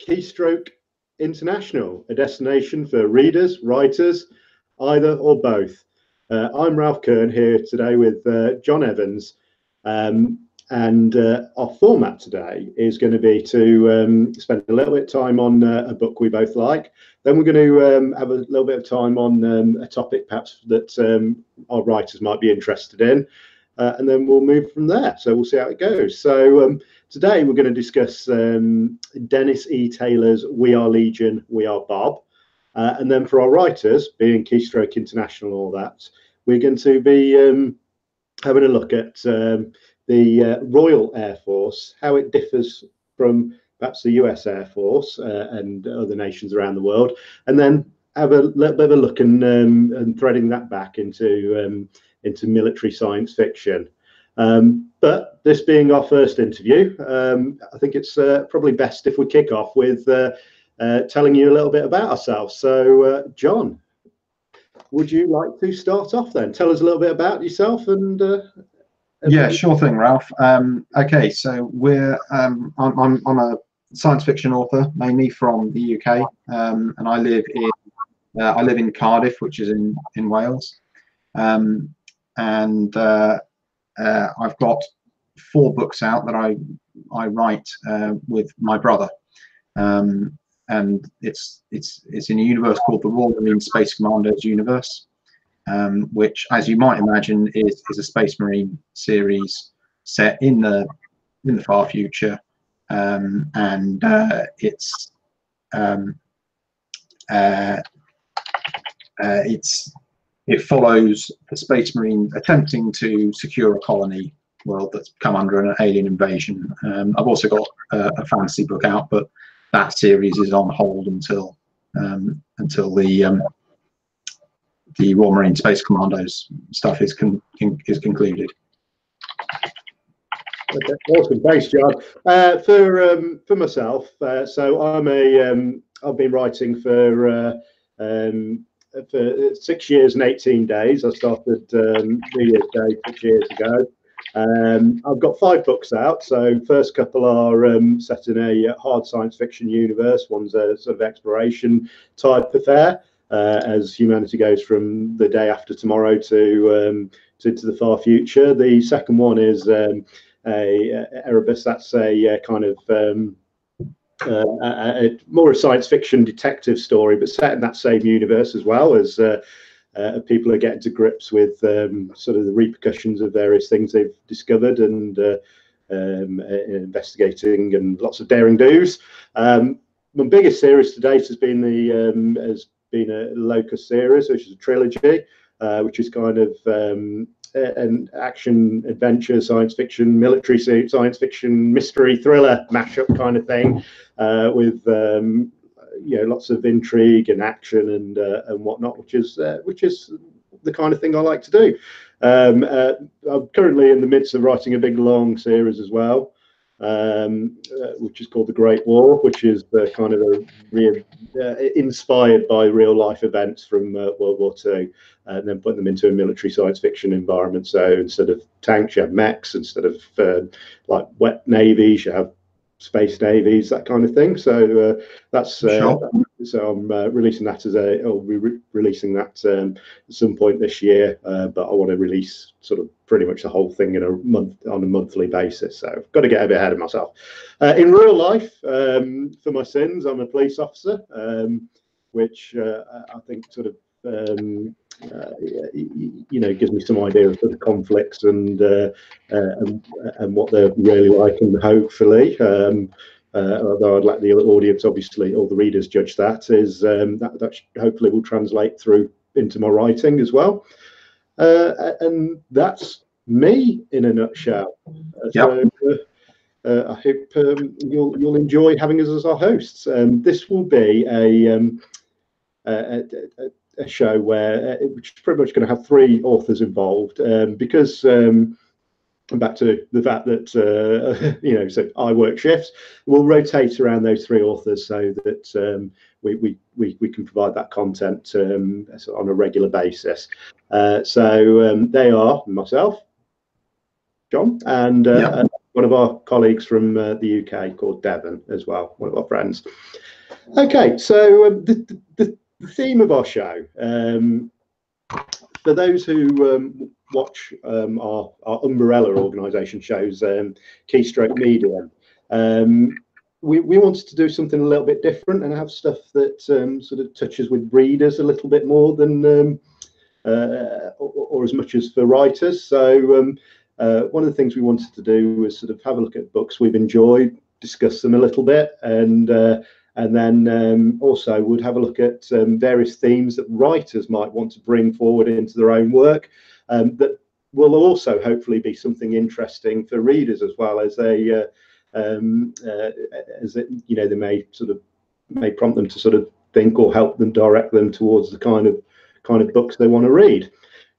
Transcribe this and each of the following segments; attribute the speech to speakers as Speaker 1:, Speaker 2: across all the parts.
Speaker 1: Keystroke International, a destination for readers, writers, either or both. I'm Ralph Kern here today with John Evans, and our format today is going to be to spend a little bit of time on a book we both like. Then we're going to have a little bit of time on a topic perhaps that our writers might be interested in, and then we'll move from there. So we'll see how it goes. So today we're going to discuss Dennis E. Taylor's We Are Legion, We Are Bob. And then for our writers, being Keystroke International and all that, we're going to be having a look at the Royal Air Force, how it differs from perhaps the US Air Force and other nations around the world, and then have a little bit of a look and threading that back into military science fiction. But this being our first interview, I think it's probably best if we kick off with telling you a little bit about ourselves. So, John, would you like to start off then? Tell us a little bit about yourself and.
Speaker 2: Yeah, sure thing, Ralph. Okay, so I'm a science fiction author, mainly from the UK, and I live in Cardiff, which is in Wales, and I've got 4 books out that I write with my brother, and it's in a universe called the Royal Marine Space Commandos universe, which, as you might imagine, is a Space Marine series set in the far future, and it follows the Space Marine attempting to secure a colony world that's come under an alien invasion. I've also got a fantasy book out, but that series is on hold until the Royal Marine Space Commandos stuff is concluded.
Speaker 1: Okay, awesome, thanks, John. For myself, so I've been writing for 6 years and 18 days. I started New Year's Day 6 years ago. I've got 5 books out. So first couple are set in a hard science fiction universe. One's a sort of exploration type affair, as humanity goes from the day after tomorrow to the far future. The second one is Erebus. That's a kind of more a science fiction detective story, but set in that same universe as well, as people are getting to grips with sort of the repercussions of various things they've discovered and investigating, and lots of daring do's. My biggest series to date has been a Locust series, which is a trilogy, which is kind of an action adventure science fiction military science fiction mystery thriller mashup kind of thing, with lots of intrigue and action and whatnot, which is the kind of thing I like to do. I'm currently in the midst of writing a big long series as well, which is called The Great War, which is the kind of inspired by real life events from World War II, and then putting them into a military science fiction environment. So instead of tanks, you have mechs. Instead of like wet navies, you have space navies, that kind of thing. So that's sure. So I'm releasing that releasing that at some point this year, but I want to release sort of pretty much the whole thing on a monthly basis. So I've got to get a bit ahead of myself. In real life, for my sins, I'm a police officer, which I think sort of gives me some idea of sort of conflicts and what they're really like, and hopefully, although I'd let the audience, obviously, or the readers judge that, is that hopefully will translate through into my writing as well. And that's me in a nutshell. Yep. So I hope you'll enjoy having us as our hosts. This will be a show which is pretty much going to have 3 authors involved, because back to the fact that so I work shifts. We'll rotate around those 3 authors so that we can provide that content on a regular basis. So they are myself, John, and one of our colleagues from the UK called Devon as well, one of our friends. Okay, so the theme of our show, for those who watch our umbrella organisation shows, Keystroke Medium, we wanted to do something a little bit different and have stuff that sort of touches with readers a little bit more than or as much as for writers. So one of the things we wanted to do was sort of have a look at books we've enjoyed, discuss them a little bit, and then also would have a look at various themes that writers might want to bring forward into their own work, that will also hopefully be something interesting for readers as well, as they as it, you know, they may prompt them to sort of think or help them direct them towards the kind of books they want to read.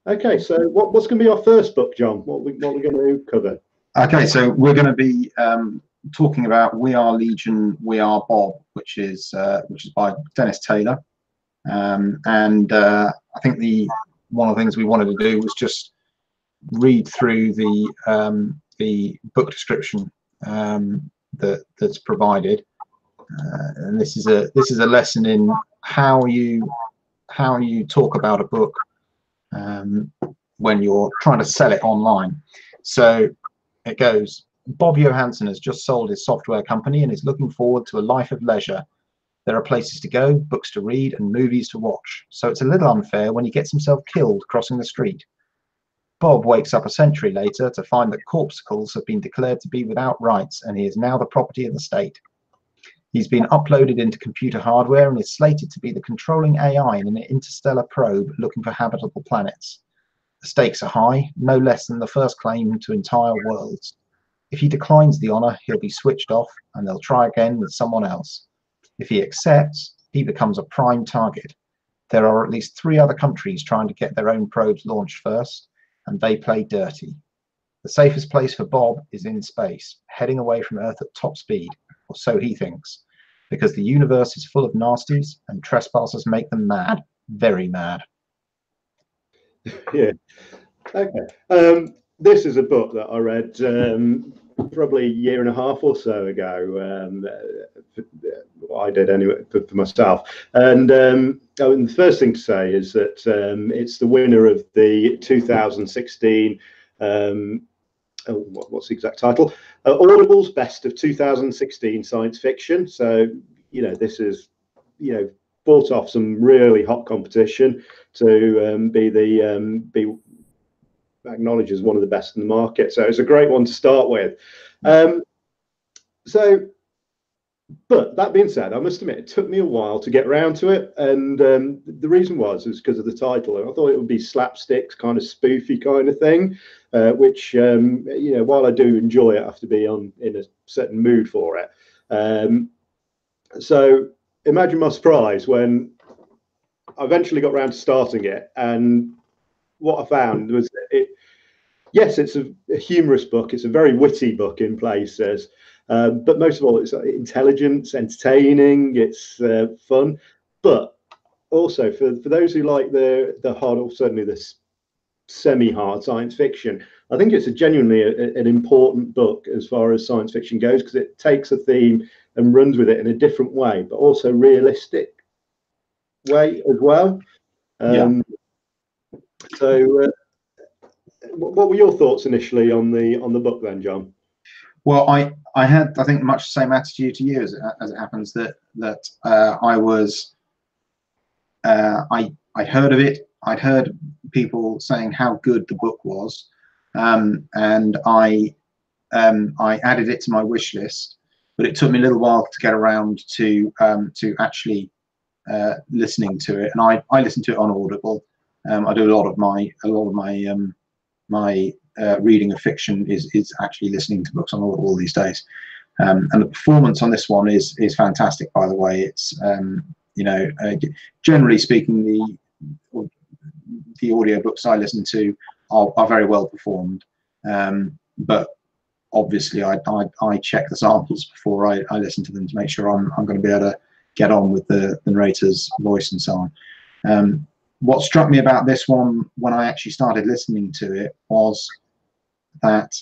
Speaker 1: Okay, so what's going to be our first book, John? What are we going to cover?
Speaker 2: Okay, so we're going to be talking about We Are Legion, We Are Bob, which is by Dennis Taylor, and I think one of the things we wanted to do was just read through the book description that's provided, and this is a lesson in how you talk about a book when you're trying to sell it online. So it goes: Bob Johansson has just sold his software company and is looking forward to a life of leisure. There are places to go, books to read, and movies to watch, so it's a little unfair when he gets himself killed crossing the street. Bob wakes up a century later to find that corpuscles have been declared to be without rights, and he is now the property of the state. He's been uploaded into computer hardware and is slated to be the controlling AI in an interstellar probe looking for habitable planets. The stakes are high, no less than the first claim to entire worlds. If he declines the honor, he'll be switched off and they'll try again with someone else. If he accepts, he becomes a prime target. There are at least 3 other countries trying to get their own probes launched first, and they play dirty. The safest place for Bob is in space, heading away from Earth at top speed, or so he thinks, because the universe is full of nasties and trespassers make them mad, very mad.
Speaker 1: Yeah. Okay. This is a book that I read probably a year and a half or so ago. I did anyway for myself. And the first thing to say is that it's the winner of the 2016. What's the exact title? Audible's Best of 2016 Science Fiction. So, you know, this is, you know, fought off some really hot competition to be acknowledged as one of the best in the market. So it's a great one to start with. But that being said, I must admit, it took me a while to get around to it. And the reason was because of the title. I thought it would be slapstick, kind of spoofy kind of thing, which, you know, while I do enjoy it, I have to be in a certain mood for it. So imagine my surprise when I eventually got around to starting it. And what I found was that yes, it's a humorous book. It's a very witty book in places. But most of all, it's intelligent, it's entertaining, it's fun. But also for those who like the hard, or certainly the semi-hard science fiction, I think it's genuinely an important book as far as science fiction goes, because it takes a theme and runs with it in a different way, but also realistic way as well. So what were your thoughts initially on the book then, John?
Speaker 2: Well, I had, I think, much the same attitude to you as it happens, that I was I'd heard of it. I'd heard people saying how good the book was, and I added it to my wish list. But it took me a little while to get around to actually listening to it. And I listen to it on Audible. I do a lot of my reading of fiction is actually listening to books on Audible these days. And the performance on this one is fantastic, by the way. It's you know, generally speaking, the audiobooks I listen to are very well performed, but obviously I check the samples before I listen to them to make sure I'm going to be able to get on with the narrator's voice and so on. What struck me about this one when I actually started listening to it was that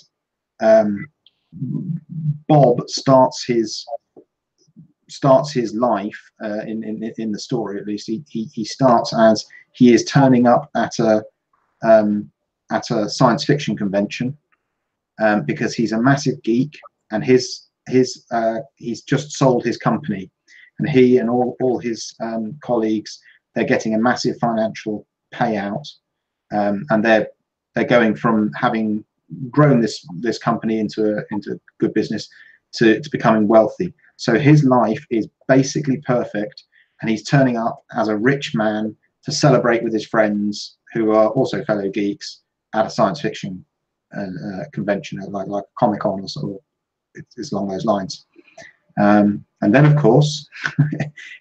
Speaker 2: Bob starts his life in the story, at least he starts as he is turning up at a science fiction convention because he's a massive geek, and he's just sold his company, and he and all his colleagues, they're getting a massive financial payout, and they're going from having grown this company into good business to becoming wealthy. So his life is basically perfect, and he's turning up as a rich man to celebrate with his friends who are also fellow geeks at a science fiction convention, like Comic-Con or sort of, it's along those lines. And then, of course,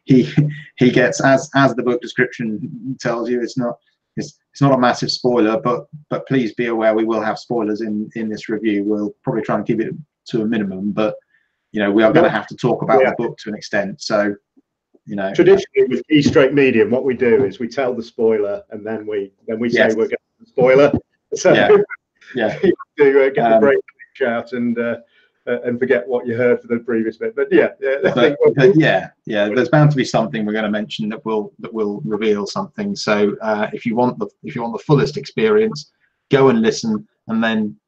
Speaker 2: he gets, as the book description tells you, it's not a massive spoiler, but please be aware we will have spoilers in this review. We'll probably try and keep it to a minimum, but we are going to have to talk about the book to an extent. So,
Speaker 1: traditionally with Keystroke Medium, what we do is we tell the spoiler, and then we say we're getting the spoiler. So
Speaker 2: yeah.
Speaker 1: you get the break out and forget what you heard for the previous bit. But
Speaker 2: there's bound to be something we're going to mention that will reveal something. So if you want the fullest experience, go and listen, and then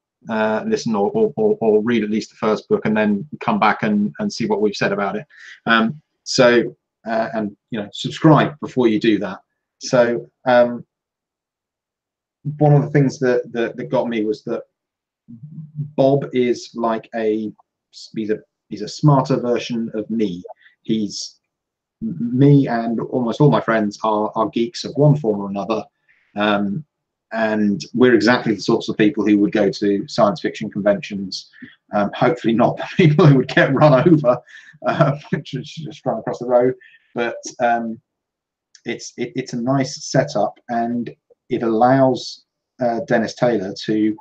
Speaker 2: listen or read at least the first book, and then come back and see what we've said about it. And subscribe before you do that. So one of the things that got me was that Bob is like he's a smarter version of me. Me and almost all my friends are geeks of one form or another, and we're exactly the sorts of people who would go to science fiction conventions. Hopefully not the people who would get run over, just run across the road. But it's a nice setup, and it allows Dennis Taylor to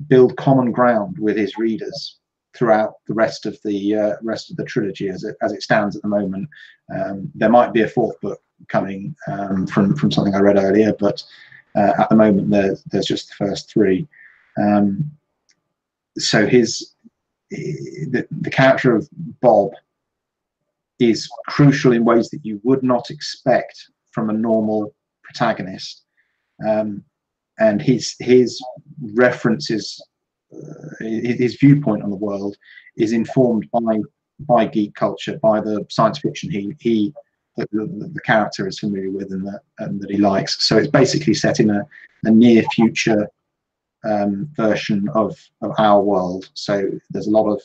Speaker 2: build common ground with his readers throughout the rest of the trilogy as it stands at the moment. There might be a fourth book coming from something I read earlier, but at the moment there's just the first three. So the character of Bob is crucial in ways that you would not expect from a normal protagonist, and his references, his viewpoint on the world is informed by geek culture, by the science fiction the character is familiar with and that he likes. So it's basically set in a near future version of our world. So there's a lot of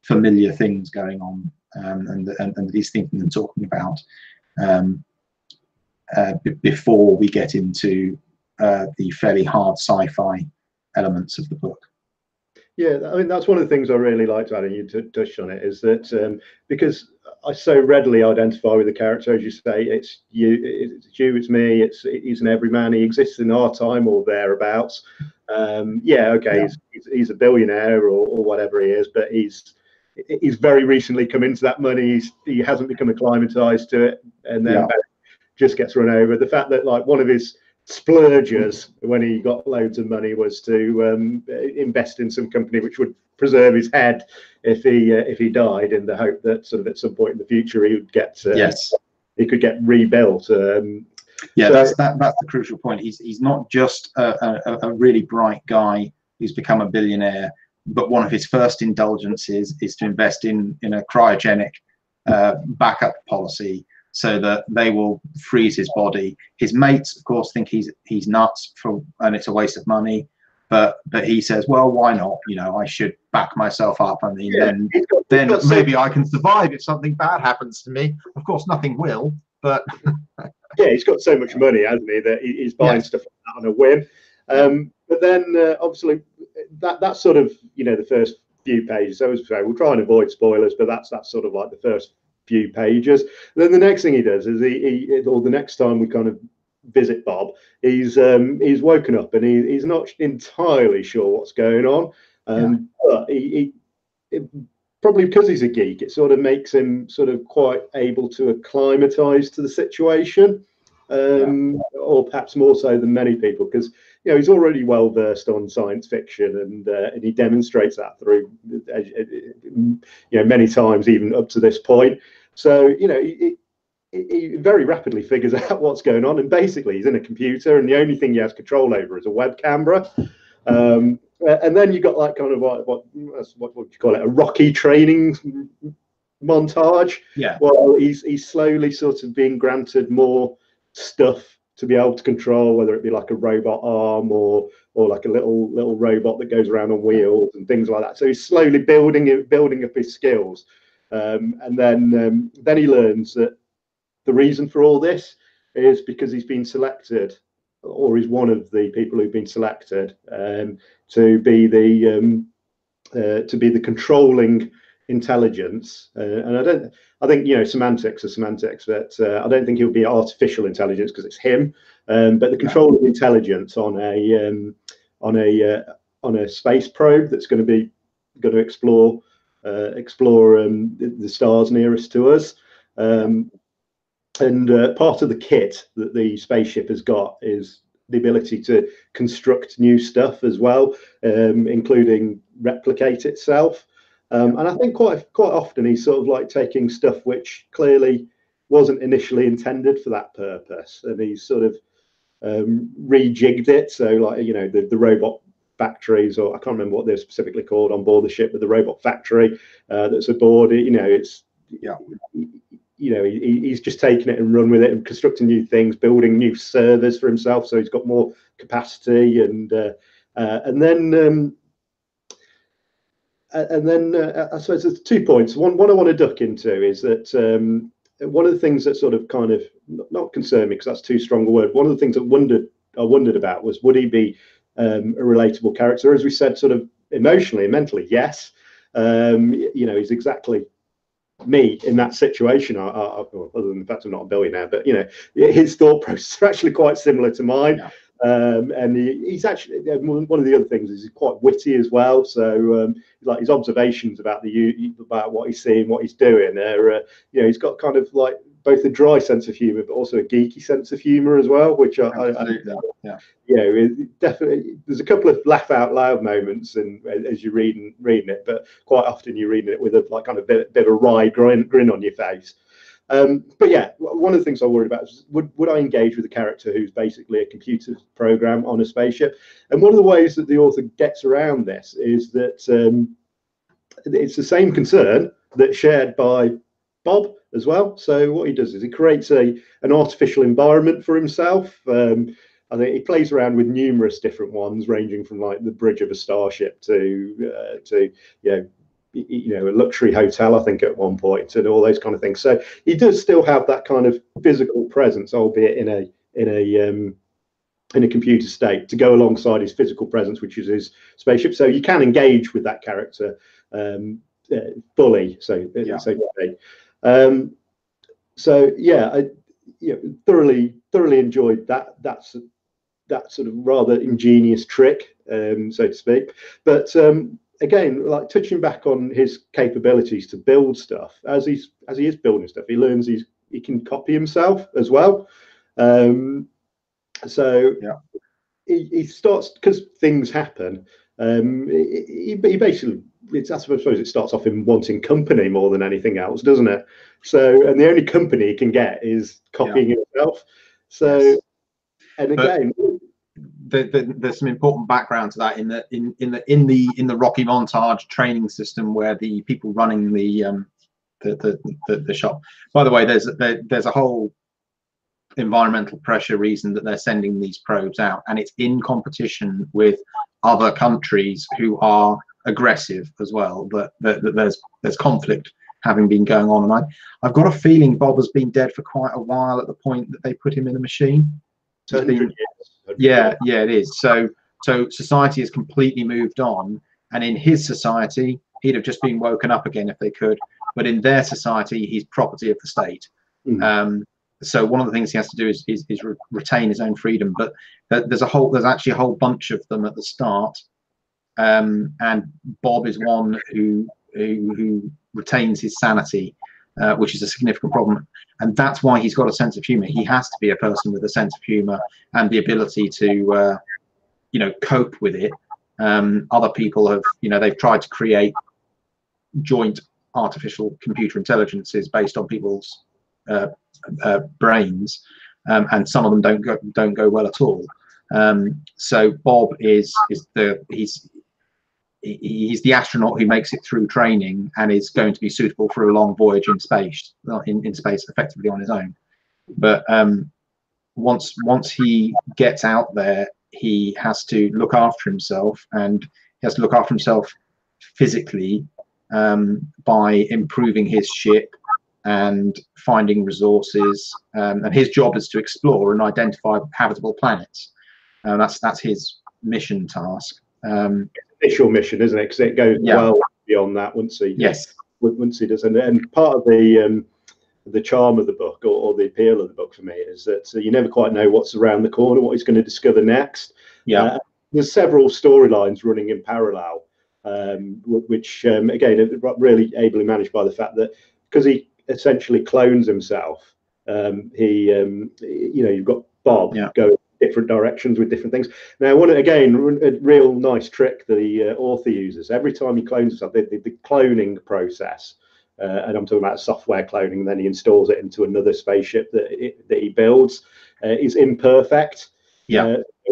Speaker 2: familiar things going on, and that he's thinking and talking about before we get into the fairly hard sci-fi elements of the book.
Speaker 1: Yeah, I mean, that's one of the things I really liked about it, you touched on it, is that because I so readily identify with the character, as you say, it's you, it's me, he's an everyman, he exists in our time or thereabouts. He's a billionaire or whatever he is, but he's very recently come into that money. He hasn't become acclimatized to it, and then just gets run over. The fact that like one of his splurges when he got loads of money was to invest in some company which would preserve his head if he died, in the hope that sort of at some point in the future he would get he could get rebuilt.
Speaker 2: That's the crucial point. He's not just a really bright guy who's become a billionaire, but one of his first indulgences is to invest in a cryogenic backup policy, so that they will freeze his body. His mates, of course, think he's nuts and it's a waste of money, but he says, well, why not? I should back myself up. I mean, then maybe I can survive if something bad happens to me. Of course, nothing will, but
Speaker 1: yeah, he's got so much money, hasn't he, that he's buying stuff like that on a whim. But then obviously that's sort of the first few pages. So as I say, we'll try and avoid spoilers, but that's sort of like the first few pages. Then the next thing he does is or the next time we kind of visit Bob, he's woken up and he's not entirely sure what's going on, but he probably because he's a geek, it sort of makes him sort of quite able to acclimatize to the situation. or perhaps more so than many people, because he's already well versed on science fiction, and he demonstrates that through many times, even up to this point. So he very rapidly figures out what's going on, and basically he's in a computer, and the only thing he has control over is a web camera. And then you got like kind of what would you call it, a Rocky training montage.
Speaker 2: Yeah.
Speaker 1: Well, he's slowly sort of being granted more stuff to be able to control, whether it be like a robot arm or like a little robot that goes around on wheels and things like that. So he's slowly building up his skills, and then he learns that the reason for all this is because he's been selected, or he's one of the people who've been selected to be the controlling intelligence. And I think semantics are semantics, but I don't think it would be artificial intelligence because it's him. But the controlling intelligence on a space probe that's going to explore the stars nearest to us. And part of the kit that the spaceship has got is the ability to construct new stuff as well, including replicate itself. And I think quite often he's sort of like taking stuff which clearly wasn't initially intended for that purpose, and he's sort of rejigged it. So like the robot factories, or I can't remember what they're specifically called on board the ship, but the robot factory that's aboard it, he's just taking it and run with it and constructing new things, building new servers for himself, so he's got more capacity. And then I suppose there's 2 points. One I want to duck into is that one of the things that sort of kind of not concerned me, because that's too strong a word. One of the things that I wondered about was, would he be a relatable character? As we said, sort of emotionally and mentally, yes. He's exactly me in that situation. Other than the fact I'm not a billionaire, but his thought process are actually quite similar to mine. Yeah. And he's actually, one of the other things is he's quite witty as well. So like his observations about what he's seeing, what he's doing, he's got kind of like both a dry sense of humor, but also a geeky sense of humor as well, which definitely, there's a couple of laugh out loud moments and as you're reading it, but quite often you're reading it with a like kind of bit of a wry grin on your face. But yeah, one of the things I worried about is would I engage with a character who's basically a computer program on a spaceship? And one of the ways that the author gets around this is that it's the same concern that's shared by Bob as well. So what he does is he creates an artificial environment for himself. I think he plays around with numerous different ones, ranging from like the bridge of a starship to a luxury hotel, I think, at one point, and all those kind of things. So he does still have that kind of physical presence, albeit in a computer state, to go alongside his physical presence, which is his spaceship. So you can engage with that character fully. So I thoroughly enjoyed that sort of rather ingenious trick, so to speak. But again, like touching back on his capabilities to build stuff, as he is building stuff, he learns he can copy himself as well. He starts, because things happen. He basically, I suppose it starts off in wanting company more than anything else, doesn't it? So, and the only company he can get is copying himself. So, yes. And again,
Speaker 2: there's some important background to that in the Rocky montage training system, where the people running the shop. By the way, there's a whole environmental pressure reason that they're sending these probes out, and it's in competition with other countries who are aggressive as well. But there's conflict having been going on, and I've got a feeling Bob has been dead for quite a while at the point that they put him in the machine. Yeah, it is. So society has completely moved on, and in his society he'd have just been woken up again if they could, but in their society he's property of the state. So one of the things he has to do is retain his own freedom. But there's actually a whole bunch of them at the start, and Bob is one who retains his sanity, which is a significant problem. And that's why he's got a sense of humor. He has to be a person with a sense of humor and the ability to, you know, cope with it. Other people have, you know, they've tried to create joint artificial computer intelligences based on people's brains, and some of them don't go well at all. So Bob is he's the astronaut who makes it through training and is going to be suitable for a long voyage in space, effectively on his own. But once he gets out there, he has to look after himself, and he has to look after himself physically by improving his ship and finding resources. And his job is to explore and identify habitable planets. That's his mission task.
Speaker 1: Initial mission, isn't it? Because it goes well beyond that once he once he does. And part of the charm of the book, or the appeal of the book for me, is that you never quite know what's around the corner, what he's going to discover next. There's several storylines running in parallel, which again are really ably managed by the fact that because he essentially clones himself, you know, you've got Bob going different directions with different things. Now, a real nice trick the author uses every time he clones himself, the cloning process, and I'm talking about software cloning, and then he installs it into another spaceship that he builds, is imperfect.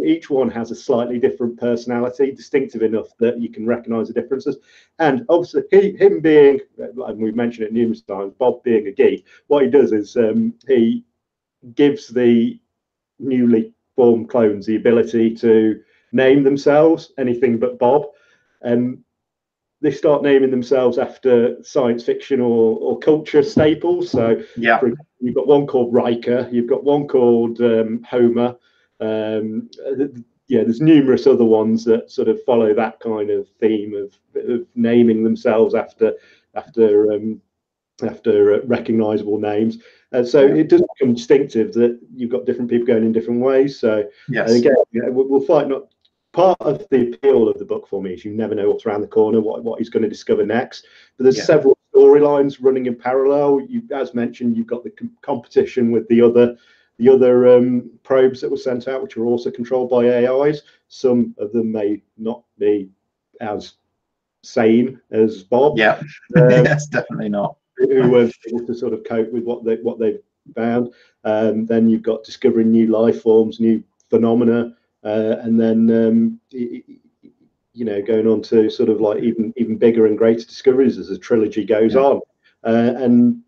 Speaker 1: Each one has a slightly different personality, distinctive enough that you can recognize the differences. And obviously him being, and we've mentioned it numerous times, Bob being a geek, what he does is he gives the newly formed clones the ability to name themselves anything but Bob, and they start naming themselves after science fiction or culture staples. So for example, you've got one called Riker, you've got one called Homer. There's numerous other ones that sort of follow that kind of theme of naming themselves after recognizable names. So it does become distinctive that you've got different people going in different ways. So again, we'll fight. Not part of the appeal of the book for me is you never know what's around the corner, what he's going to discover next. But there's several storylines running in parallel. As mentioned, you've got the competition with the other probes that were sent out, which are also controlled by AIs. Some of them may not be as sane as Bob.
Speaker 2: Yes, definitely not.
Speaker 1: Who weren't able to sort of cope with what they've found. Then you've got discovering new life forms, new phenomena, and then you know, going on to sort of like even bigger and greater discoveries as the trilogy goes on. And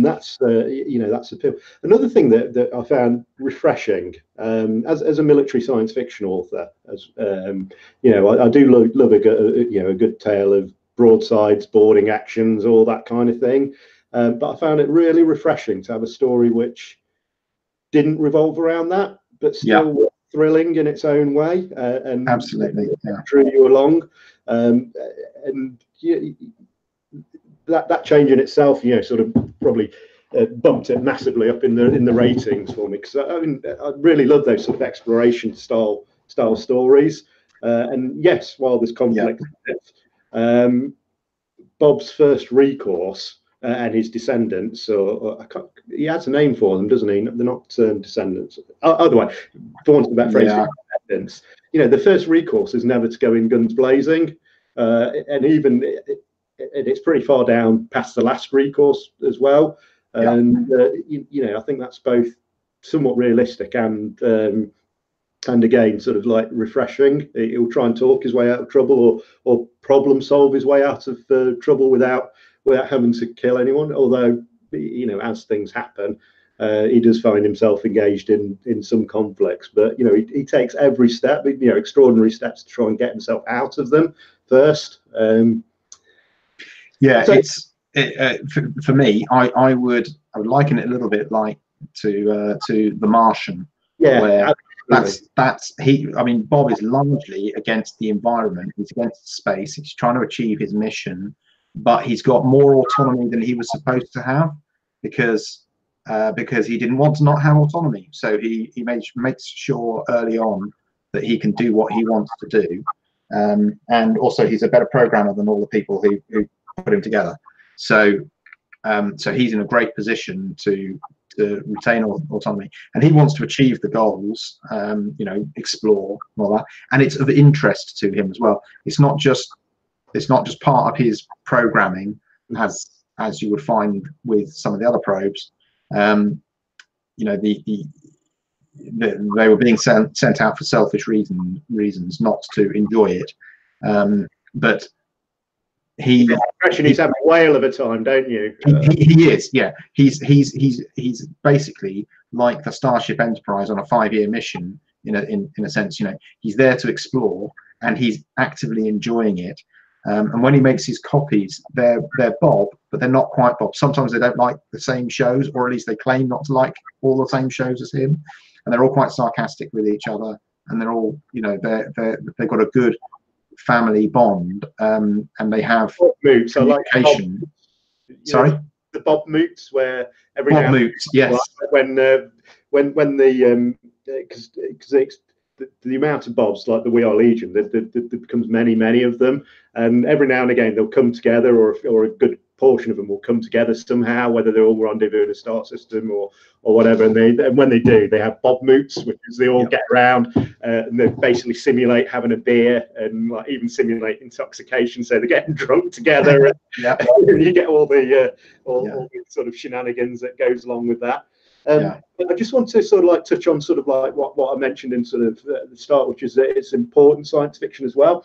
Speaker 1: that's you know, that's appeal. Another thing that I found refreshing as a military science fiction author, as you know, I do love a good tale of broadsides, boarding actions, all that kind of thing. But I found it really refreshing to have a story which didn't revolve around that, but still thrilling in its own way, and
Speaker 2: absolutely
Speaker 1: drew you along. And that change in itself, you know, sort of probably bumped it massively up in the ratings for me, because I mean, I really love those sort of exploration style stories. And yes, while there's conflict, Bob's first recourse and his descendants, or he has a name for them, doesn't he? They're not descendants. Either way, for want of a better phrase, descendants. You know, the first recourse is never to go in guns blazing, and even it's pretty far down past the last recourse as well. And you know, I think that's both somewhat realistic and again, sort of like refreshing. He'll try and talk his way out of trouble, or problem solve his way out of trouble without having to kill anyone. Although, you know, as things happen, he does find himself engaged in some conflicts. But you know, he takes every step, you know, extraordinary steps to try and get himself out of them first. For me, I would liken it a little bit like to The Martian, where I mean, Bob is largely against the environment. He's against space. He's trying to achieve his mission, but he's got more autonomy than he was supposed to have because he didn't want to not have autonomy. So he makes sure early on that he can do what he wants to do, and also he's a better programmer than all the people who put him together. So
Speaker 2: So he's in a great position to retain autonomy, and he wants to achieve the goals, you know, explore and all that, and it's of interest to him as well. It's not just part of his programming, as you would find with some of the other probes. You know, they were being sent out for selfish reasons, not to enjoy it. But he's
Speaker 1: having a whale of a time, don't you?
Speaker 2: He is, yeah. He's basically like the Starship Enterprise on a 5-year mission, in a sense. You know, he's there to explore, and he's actively enjoying it. And when he makes his copies, they're Bob, but they're not quite Bob. Sometimes they don't like the same shows, or at least they claim not to like all the same shows as him, and they're all quite sarcastic with each other, and they're all, you know, they've got a good family bond, and they have
Speaker 1: moots. I like
Speaker 2: communication. Sorry,
Speaker 1: the Bob moots, where every
Speaker 2: Bob
Speaker 1: now
Speaker 2: moots, yes.
Speaker 1: When the because the amount of Bobs, like the We Are Legion, there becomes many of them, and every now and again they'll come together, or a good portion of them will come together somehow, whether they're all rendezvous in a star system or whatever. And when they do, they have Bob moots, which is they all get around and they basically simulate having a beer, and like even simulate intoxication, so they're getting drunk together. And you get all the sort of shenanigans that goes along with that. But I just want to sort of like touch on sort of like what I mentioned in sort of the start, which is that it's important science fiction as well.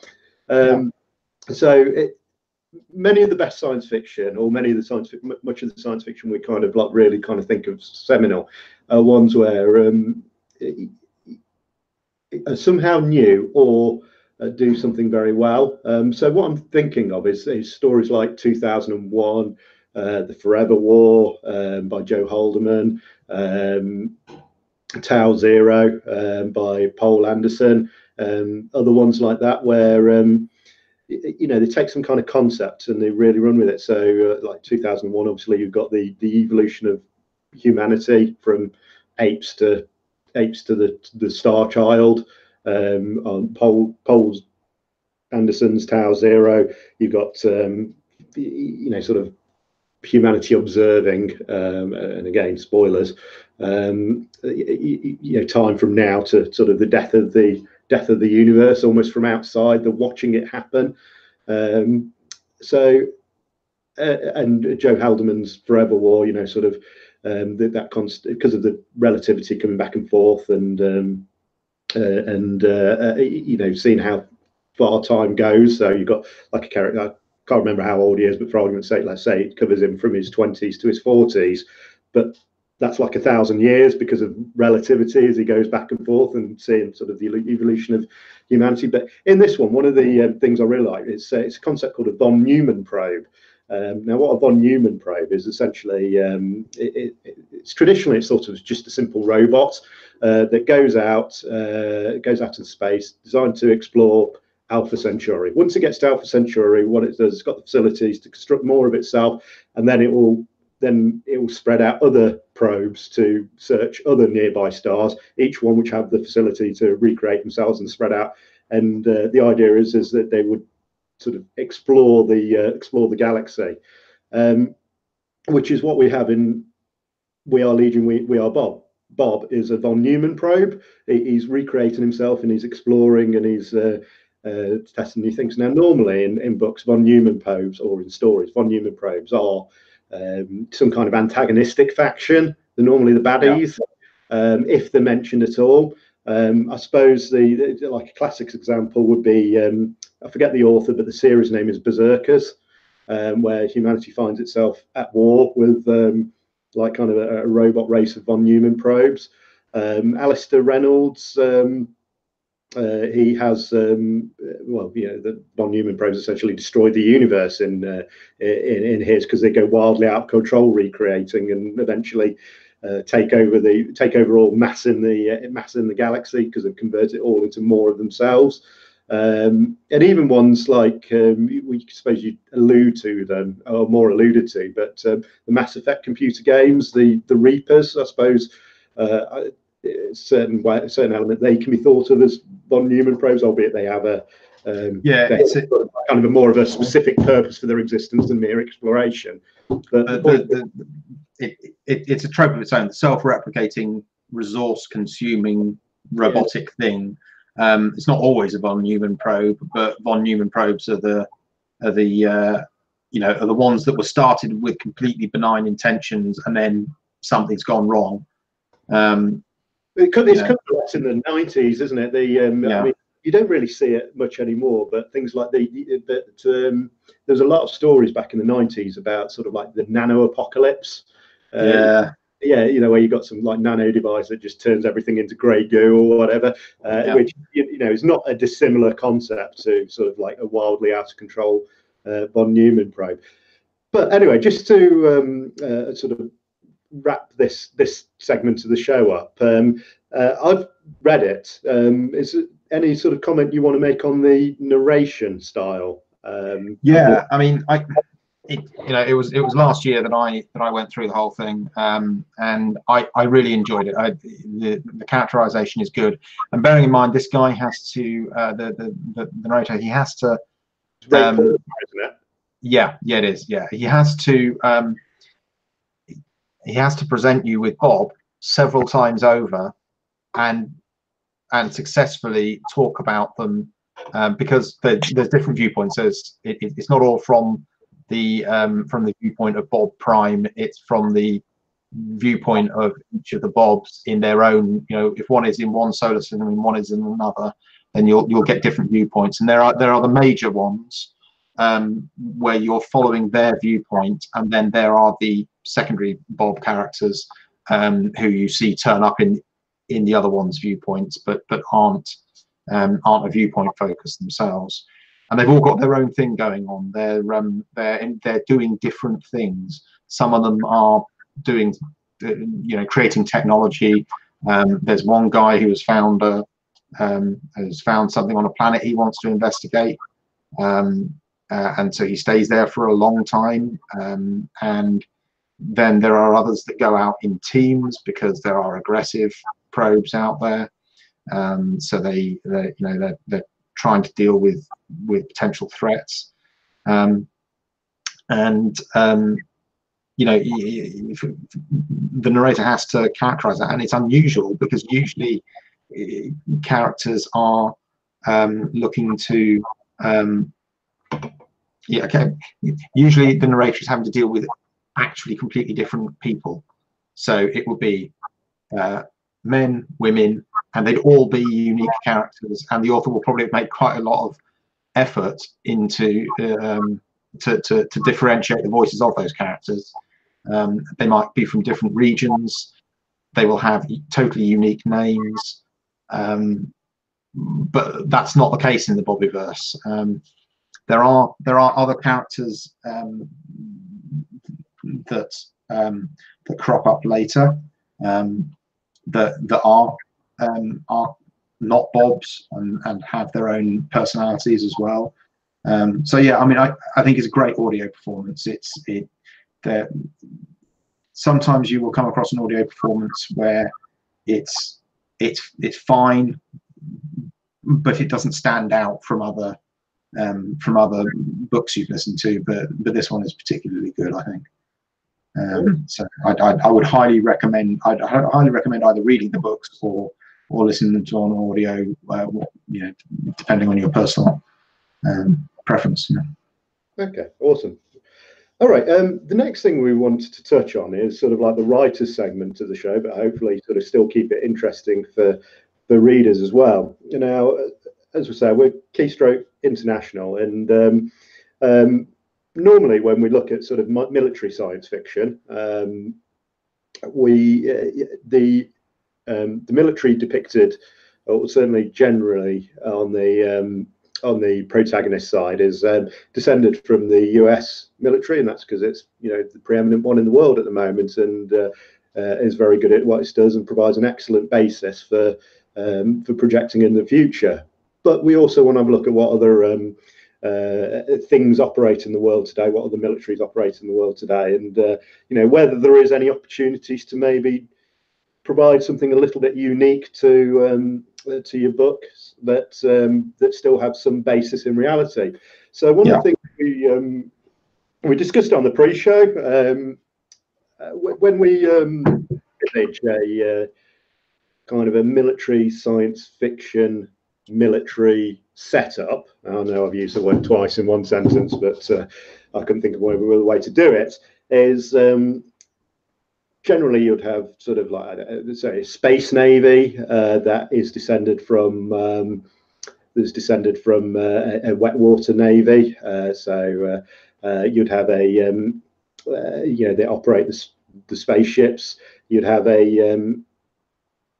Speaker 1: So many of the best science fiction, or much of the science fiction we kind of like really kind of think of seminal, are ones where are somehow new or do something very well. So what I'm thinking of is stories like 2001, The Forever War by Joe Haldeman, Tau Zero by Paul Anderson, other ones like that, where you know, they take some kind of concept and they really run with it. So like 2001, obviously you've got the evolution of humanity from apes to the Star Child. On Paul Anderson's Tau Zero, you've got you know, sort of humanity observing, and again spoilers, you know, time from now to sort of the death of the universe, almost from outside, the watching it happen. So and Joe Haldeman's Forever War, you know, sort of that constant, because of the relativity coming back and forth, and you know, seeing how far time goes. So you've got like a character, I can't remember how old he is, but for argument's sake, let's say it covers him from his 20s to his 40s, but that's like 1,000 years because of relativity as he goes back and forth and seeing sort of the evolution of humanity. But in this one of the things I really like is it's a concept called a von Neumann probe. Now, what a von Neumann probe is essentially, it's traditionally it's sort of just a simple robot that goes out into space, designed to explore Alpha Centauri. Once it gets to Alpha Centauri, what it does, it's got the facilities to construct more of itself, and then it will spread out other probes to search other nearby stars, each one which have the facility to recreate themselves and spread out. And the idea is that they would sort of explore the galaxy, which is what we have in We Are Legion, We Are Bob. Bob is a von Neumann probe. He's recreating himself and he's exploring and he's testing new things. Now, normally in books, von Neumann probes, or in stories, von Neumann probes are some kind of antagonistic faction. They're normally the baddies, if they're mentioned at all. I suppose the like a classic example would be, I forget the author, but the series name is Berserkers, where humanity finds itself at war with like kind of a robot race of von Neumann probes. Alistair Reynolds, he has well, you know, the von Neumann probes essentially destroyed the universe in his, because they go wildly out of control recreating, and eventually take over all mass in the galaxy, because they've converted it all into more of themselves. And even ones like we suppose you allude to them, or more alluded to, but the Mass Effect computer games, the Reapers, I suppose, certain element, they can be thought of as von Neumann probes, albeit they have a
Speaker 2: Yeah,
Speaker 1: it's kind of a more of a specific purpose for their existence than mere exploration. But
Speaker 2: it's a trope of its own, the self-replicating, resource-consuming robotic thing. It's not always a von Neumann probe, but von Neumann probes are the ones that were started with completely benign intentions, and then something's gone wrong.
Speaker 1: It's come in the 90s, isn't it? I mean, you don't really see it much anymore, but things like there's a lot of stories back in the 90s about sort of like the nano apocalypse. Yeah, where you got some like nano device that just turns everything into grey goo or whatever, which is not a dissimilar concept to sort of like a wildly out of control von Neumann probe. But anyway, just to sort of wrap this segment of the show up, I've read it. Is there any sort of comment you want to make on the narration style?
Speaker 2: I mean, it was last year that I went through the whole thing, and I really enjoyed it. The characterization is good, and bearing in mind this guy has to the narrator, he has to
Speaker 1: isn't it?
Speaker 2: Yeah, it is. Yeah, he has to present you with Bob several times over, and successfully talk about them, because there's different viewpoints. It's not all from the viewpoint of Bob Prime. It's from the viewpoint of each of the Bobs in their own. If one is in one solar system and one is in another, then you'll get different viewpoints. And there are the major ones where you're following their viewpoint, and then there are the secondary Bob characters who you see turn up in the other one's viewpoints, but aren't a viewpoint focus themselves. And they've all got their own thing going on. They're doing different things. Some of them are doing, creating technology. There's one guy who has found something on a planet he wants to investigate, and so he stays there for a long time. And then there are others that go out in teams because there are aggressive probes out there. So they're trying to deal with potential threats, the narrator has to characterize that, and it's unusual because usually characters are looking to usually the narrator is having to deal with actually completely different people. So it would be men, women, and they'd all be unique characters, and the author will probably make quite a lot of effort into to differentiate the voices of those characters. They might be from different regions. They will have totally unique names, but that's not the case in the Bobiverse. There are other characters that crop up later that are not Bobs and have their own personalities as well. So yeah, I mean, I think it's a great audio performance. Sometimes you will come across an audio performance where it's fine, but it doesn't stand out from other books you've listened to. But this one is particularly good, I think. So I would highly recommend. I'd highly recommend either reading the books or listening to on audio. Depending on your personal preference.
Speaker 1: Okay, awesome. All right. The next thing we wanted to touch on is sort of like the writers segment of the show, but hopefully sort of still keep it interesting for the readers as well. Now, as we say, we're Keystroke International, and normally when we look at sort of military science fiction, the military depicted, or certainly generally on the protagonist side, is descended from the US military, and that's because it's the preeminent one in the world at the moment, and is very good at what it does and provides an excellent basis for projecting in the future. But we also want to have a look at what other things operate in the world today, what other militaries operate in the world today, and whether there is any opportunities to maybe provide something a little bit unique to to your book that that still have some basis in reality. So one of the things we discussed on the pre-show, when we image a kind of a military science fiction military setup. I know I've used the word twice in one sentence, but I couldn't think of any other way to do it. Is generally you'd have sort of like, say, a space navy that is descended from a wet water navy. So you'd have a you know, they operate the spaceships. You'd have a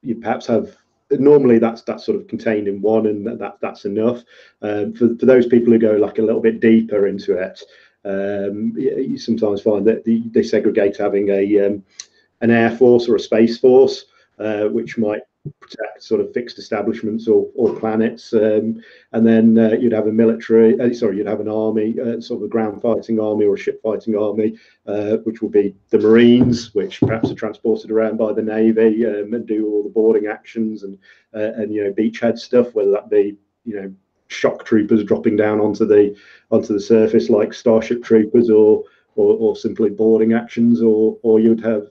Speaker 1: you perhaps have, normally that's sort of contained in one, and that's enough. For those people who go like a little bit deeper into it, you sometimes find that they segregate having an air force or a space force, which might protect sort of fixed establishments or planets, and then you'd have a military, you'd have an army, sort of a ground fighting army or a ship fighting army, which will be the Marines, which perhaps are transported around by the Navy and do all the boarding actions and you know, beachhead stuff, whether that be, you know, shock troopers dropping down onto the surface like Starship Troopers, or simply boarding actions, or you'd have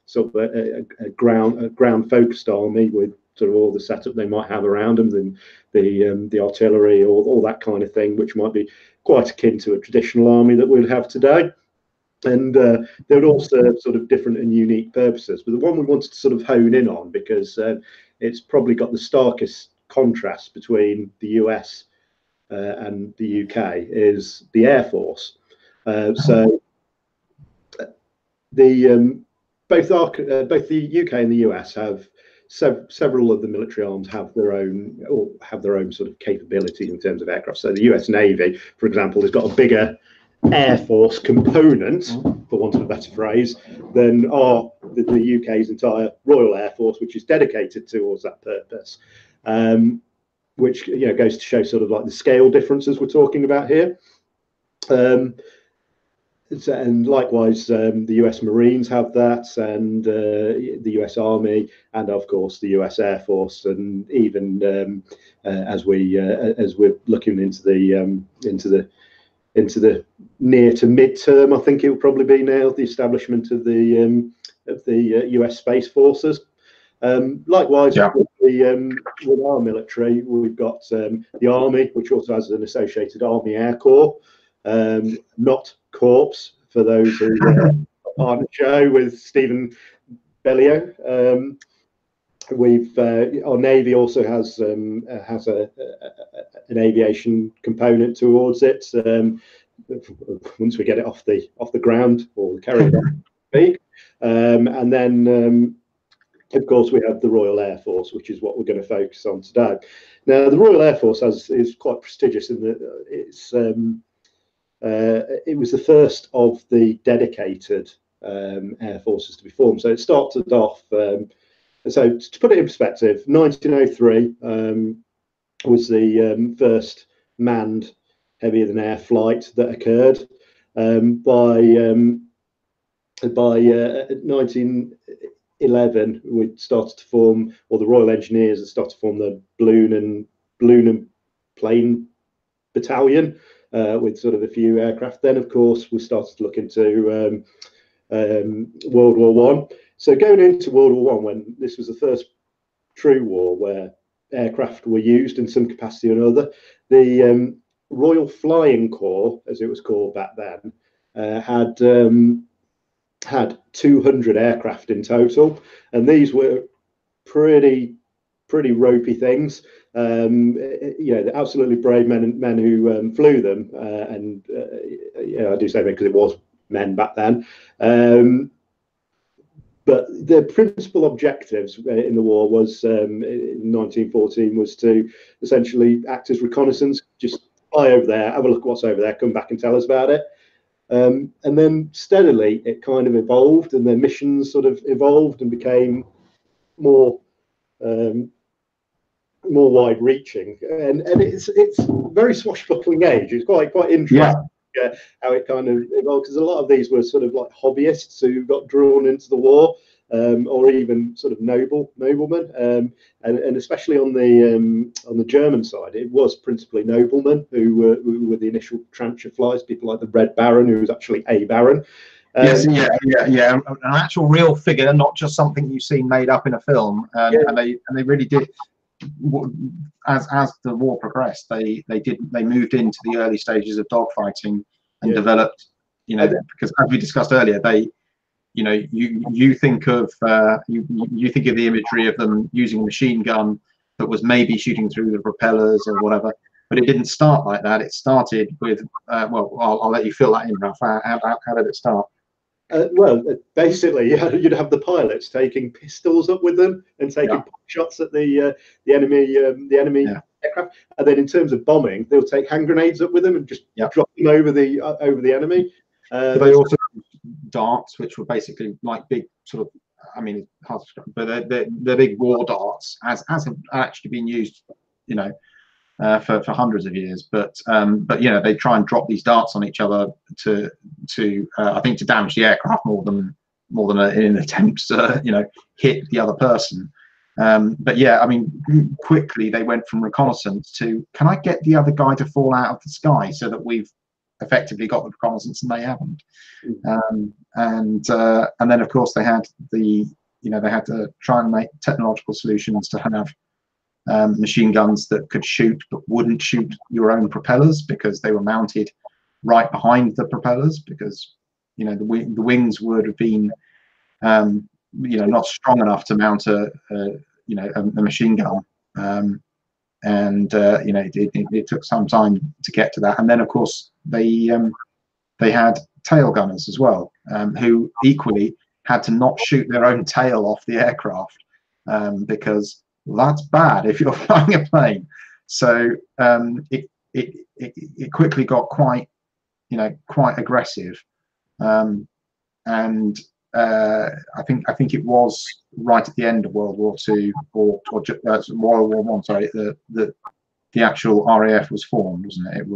Speaker 1: sort of a ground focused army with sort of all the setup they might have around them, and the artillery, or all that kind of thing, which might be quite akin to a traditional army that we'd have today. And they would all serve sort of different and unique purposes. But the one we wanted to sort of hone in on, because it's probably got the starkest contrast between the US and the UK, is the Air Force. So both the UK and the US have several of the military arms have their own sort of capability in terms of aircraft. So the US Navy, for example, has got a bigger Air Force component, for want of a better phrase, than the UK's entire Royal Air Force, which is dedicated towards that purpose. Which, you know, goes to show sort of like the scale differences we're talking about here. And likewise, the US Marines have that, and the US Army, and of course the US Air Force, and even as we're looking into the near to mid-term, I think it will probably be now, the establishment of the US Space Forces. Likewise, with our military, we've got the Army, which also has an associated Army Air Corps, not Corps, for those who are on the show with Stephen Bellio. Our Navy also has an aviation component towards it. Once we get it off the ground, or carry it, and then of course we have the Royal Air Force, which is what we're going to focus on today. Now, the Royal Air Force is quite prestigious in that it was the first of the dedicated air forces to be formed. So it started off. So to put it in perspective, 1903 was the first manned heavier than air flight that occurred. By 1911, we started to form, or the Royal Engineers had started to form, the balloon and plane battalion with sort of a few aircraft. Then, of course, we started to look into World War One. So going into World War One, when this was the first true war where aircraft were used in some capacity or another, the Royal Flying Corps, as it was called back then, had 200 aircraft in total, and these were pretty ropey things. You know, absolutely brave men who flew them, and yeah, I do say that because it was men back then. But the principal objectives in the war was, in 1914, was to essentially act as reconnaissance, just fly over there, have a look at what's over there, come back and tell us about it. And then steadily it kind of evolved, and their missions sort of evolved and became more wide-reaching, and it's very swashbuckling age. It's quite interesting. How it kind of evolved, because a lot of these were sort of like hobbyists who got drawn into the war, or even sort of noblemen, and especially on the German side, it was principally noblemen who were the initial tranche of flies. People like the Red Baron, who was actually a baron.
Speaker 2: Yes, yeah, an actual real figure, not just something you've seen made up in a film. And they really did. As the war progressed, they moved into the early stages of dogfighting and developed. Because as we discussed earlier, you think of you think of the imagery of them using a machine gun that was maybe shooting through the propellers or whatever, but it didn't start like that. It started with well, I'll let you fill that in, Ralph. How did it start?
Speaker 1: Well, basically, you'd have the pilots taking pistols up with them and taking shots at the enemy aircraft, and then in terms of bombing, they'll take hand grenades up with them and just drop them over the enemy.
Speaker 2: They also darts, which were basically like big sort of, I mean, hard to describe, but they're big war darts, as have actually been used, for hundreds of years. But they try and drop these darts on each other to I think to damage the aircraft more than in an attempt to hit the other person. But yeah, I mean, quickly they went from reconnaissance to, can I get the other guy to fall out of the sky so that we've effectively got the reconnaissance and they haven't. And then of course they had they had to try and make technological solutions to have machine guns that could shoot but wouldn't shoot your own propellers, because they were mounted right behind the propellers, because the wings would have been not strong enough to mount a machine gun. It took some time to get to that. And then of course they had tail gunners as well, who equally had to not shoot their own tail off the aircraft, because that's bad if you're flying a plane. So it quickly got quite aggressive, and I think it was right at the end of World War II or World War One. Sorry, the actual RAF was formed, wasn't it?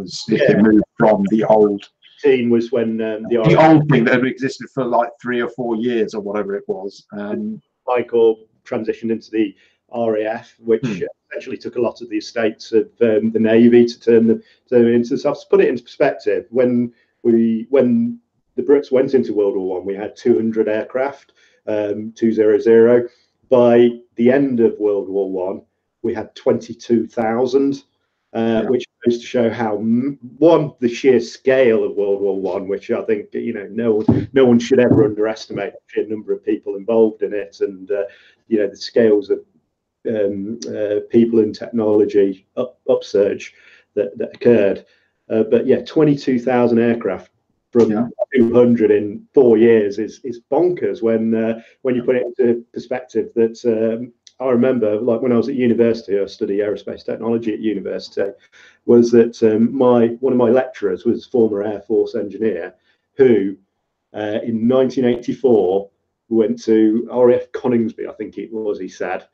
Speaker 2: It moved from the old.
Speaker 1: Was when the
Speaker 2: old thing that had existed for like 3 or 4 years or whatever it was.
Speaker 1: Michael transitioned into the RAF, which essentially took a lot of the estates of the Navy to turn them into. So to put it into perspective, when the Brits went into World War One, we had 200 aircraft, 200. By the end of World War One, we had 22,000, which goes to show how the sheer scale of World War One, which I think no one should ever underestimate the sheer number of people involved in it, and the scales of people and technology upsurge that occurred. But yeah, 22,000 aircraft from 200 in 4 years is bonkers when you put it into perspective. That I remember, like when I was at university, I studied aerospace technology at university, was that one of my lecturers was a former Air Force engineer who in 1984 went to RAF Coningsby, I think it was, he said,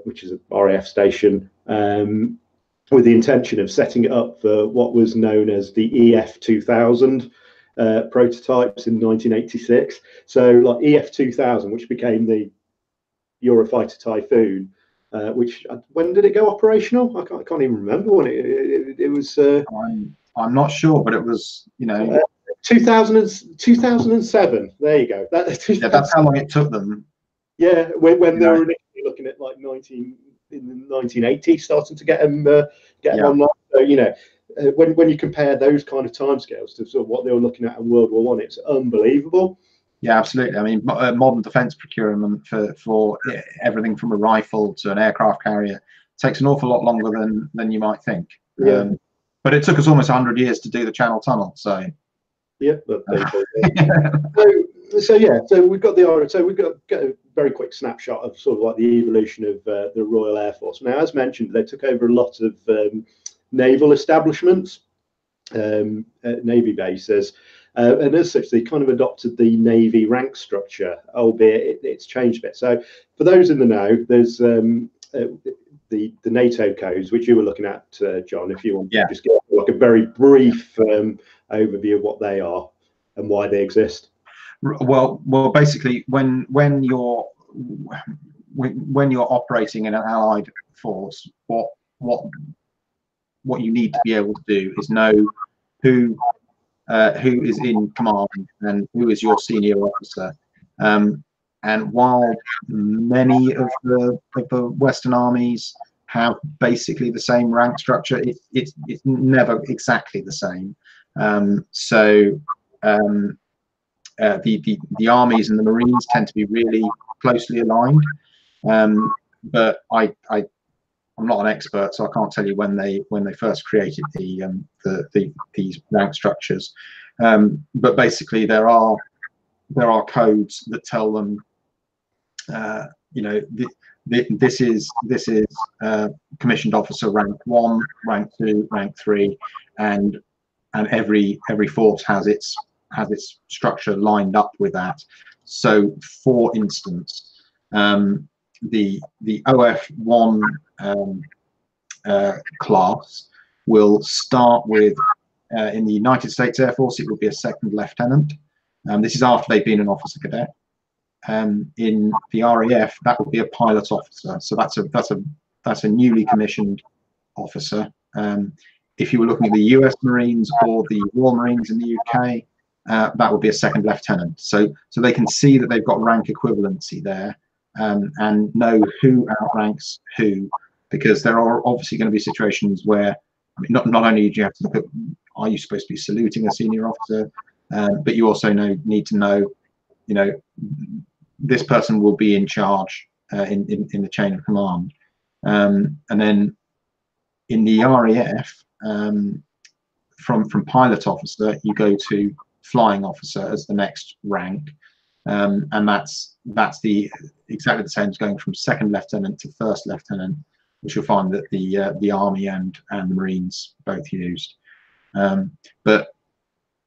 Speaker 1: which is a RAF station, with the intention of setting it up for what was known as the EF 2000 prototypes in 1986. So like EF 2000, which became the Eurofighter Typhoon, which when did it go operational? I can't even remember when it was.
Speaker 2: I'm not sure, but it was
Speaker 1: 2007. There you go.
Speaker 2: That's how long it took them.
Speaker 1: Yeah, when they were initially looking at like in the 1980s, starting to get them online. So when you compare those kind of timescales to sort of what they were looking at in World War One, it's unbelievable.
Speaker 2: Yeah, absolutely. I mean, modern defence procurement for everything from a rifle to an aircraft carrier takes an awful lot longer than you might think.
Speaker 1: Yeah.
Speaker 2: But it took us almost 100 years to do the Channel Tunnel. So
Speaker 1: yeah. So we've got we've got a very quick snapshot of sort of like the evolution of the Royal Air Force. Now, as mentioned, they took over a lot of naval establishments, Navy bases. And as such, they kind of adopted the Navy rank structure, albeit it's changed a bit. So for those in the know, there's the NATO codes, which you were looking at, John, if you want to just give like a very brief overview of what they are and why they exist.
Speaker 2: Well, basically, when you're operating in an allied force, what you need to be able to do is know who is in command and who is your senior officer. And while many of the Western armies have basically the same rank structure, it's never exactly the same. The armies and the Marines tend to be really closely aligned, but I'm not an expert, so I can't tell you when they first created these rank structures. But basically, there are codes that tell them, this is commissioned officer rank 1, rank 2, rank 3, and every force has its structure lined up with that. So, for instance, the OF1 class will start with, in the United States Air Force, it will be a second lieutenant. This is after they've been an officer cadet. In the RAF, that would be a pilot officer. So that's a newly commissioned officer. If you were looking at the US Marines or the Royal Marines in the UK, that would be a second lieutenant. So they can see that they've got rank equivalency there, and know who outranks who, because there are obviously going to be situations where, I mean, not only do you have to look at, are you supposed to be saluting a senior officer, but you also need to know, this person will be in charge in the chain of command. And then in the RAF, from pilot officer, you go to flying officer as the next rank, and that's exactly the same as going from second lieutenant to first lieutenant, which you'll find that the Army and the Marines both used. But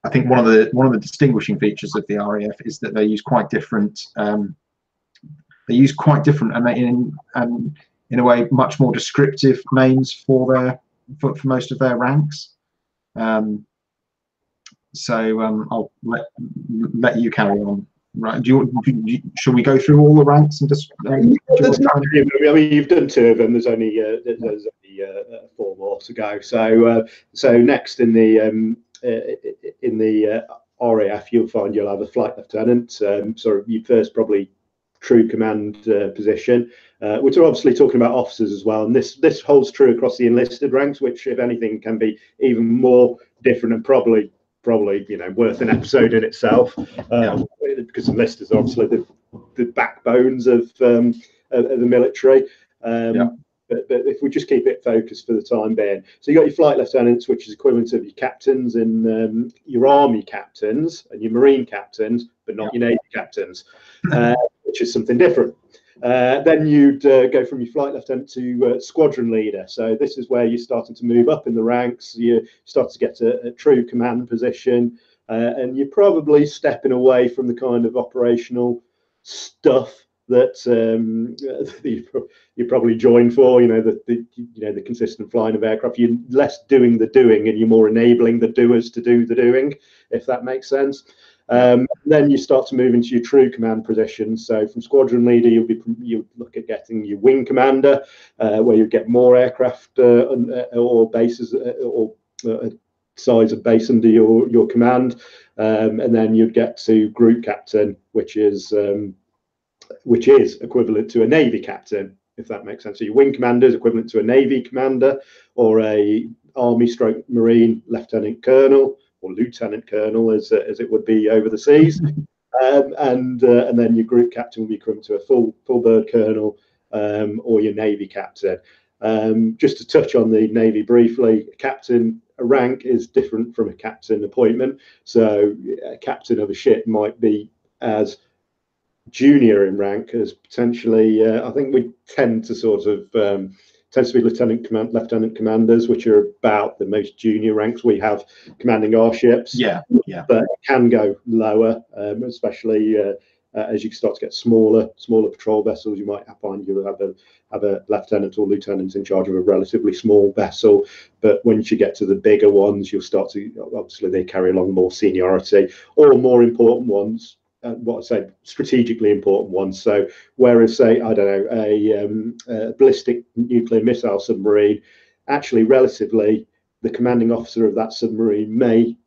Speaker 2: I think one of the distinguishing features of the RAF is that they use quite different. They use quite different, and in a way, much more descriptive names for most of their ranks. I'll let you carry on. Right? Should we go through all the ranks and just?
Speaker 1: I mean, you've done 2 of them. There's only 4 more to go. So next in the RAF, you'll find you'll have a flight lieutenant. So you first probably true command position. We're obviously talking about officers as well, and this holds true across the enlisted ranks, which, if anything, can be even more different and probably worth an episode in itself, because enlisteds are obviously the backbones of the military. But if we just keep it focused for the time being, so you got your flight lieutenants, which is equivalent of your captains and your army captains and your marine captains, but not your navy captains, which is something different. Then you'd go from your flight lieutenant to squadron leader. So this is where you're starting to move up in the ranks. You start to get a true command position, and you're probably stepping away from the kind of operational stuff that you probably joined for. The consistent flying of aircraft. You're less doing the doing, and you're more enabling the doers to do the doing, if that makes sense. Then you start to move into your true command position. So from squadron leader, you look at getting your wing commander, where you get more aircraft or bases or size of base under your command, and then you'd get to group captain, which is equivalent to a navy captain, if that makes sense. So your wing commander is equivalent to a navy commander or a army/marine lieutenant colonel, or lieutenant colonel, as it would be over the seas, and then your group captain will be equivalent to a full bird colonel, or your navy captain. Just to touch on the navy briefly, a rank is different from a captain appointment. So a captain of a ship might be as junior in rank as potentially, I think we tend to be lieutenant commanders, which are about the most junior ranks we have commanding our ships. But it can go lower, especially as you start to get smaller patrol vessels. You might find you have a lieutenant or lieutenant in charge of a relatively small vessel. But once you get to the bigger ones, you'll start to, obviously they carry along more seniority, or more important ones. what I say, strategically important ones. So whereas, say, I don't know, a ballistic nuclear missile submarine, actually relatively, the commanding officer of that submarine may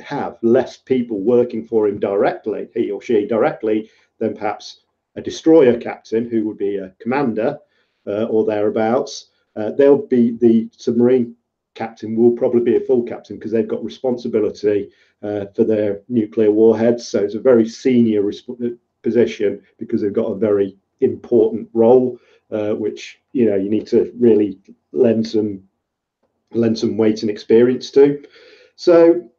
Speaker 1: have less people working for him directly, he or she directly, than perhaps a destroyer captain who would be a commander or thereabouts. They'll be the submarine captain will probably be a full captain because they've got responsibility for their nuclear warheads. So it's a very senior position because they've got a very important role, which you need to really lend some weight and experience to. So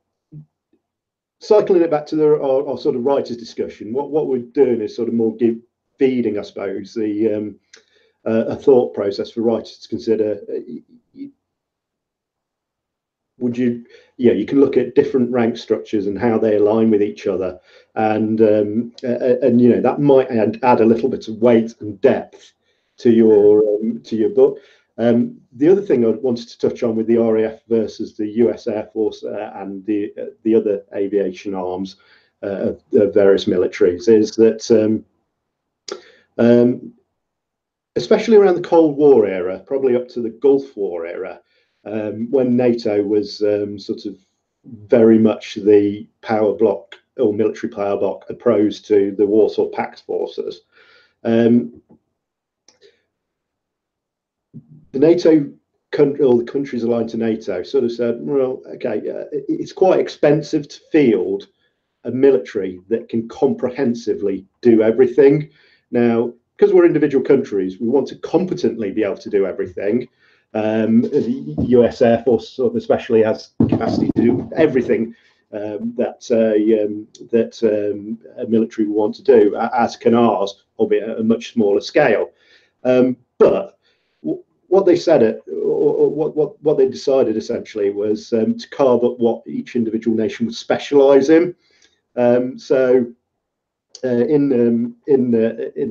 Speaker 1: cycling it back to our sort of writers discussion, what we're doing is sort of more feeding, I suppose, the a thought process for writers to consider. You can look at different rank structures and how they align with each other, and that might add a little bit of weight and depth to your book. The other thing I wanted to touch on with the RAF versus the US Air Force and the other aviation arms of various militaries is that especially around the Cold War era, probably up to the Gulf War era, when NATO was sort of very much the power block or military power block opposed to the Warsaw Pact forces. The NATO country, or the countries aligned to NATO, sort of said, well, okay, it's quite expensive to field a military that can comprehensively do everything. Now, because we're individual countries, we want to competently be able to do everything. The US Air Force, especially, has capacity to do everything that a military will want to do, as can ours, albeit at a much smaller scale. But what they said, or what they decided essentially, was to carve up what each individual nation would specialise in. So in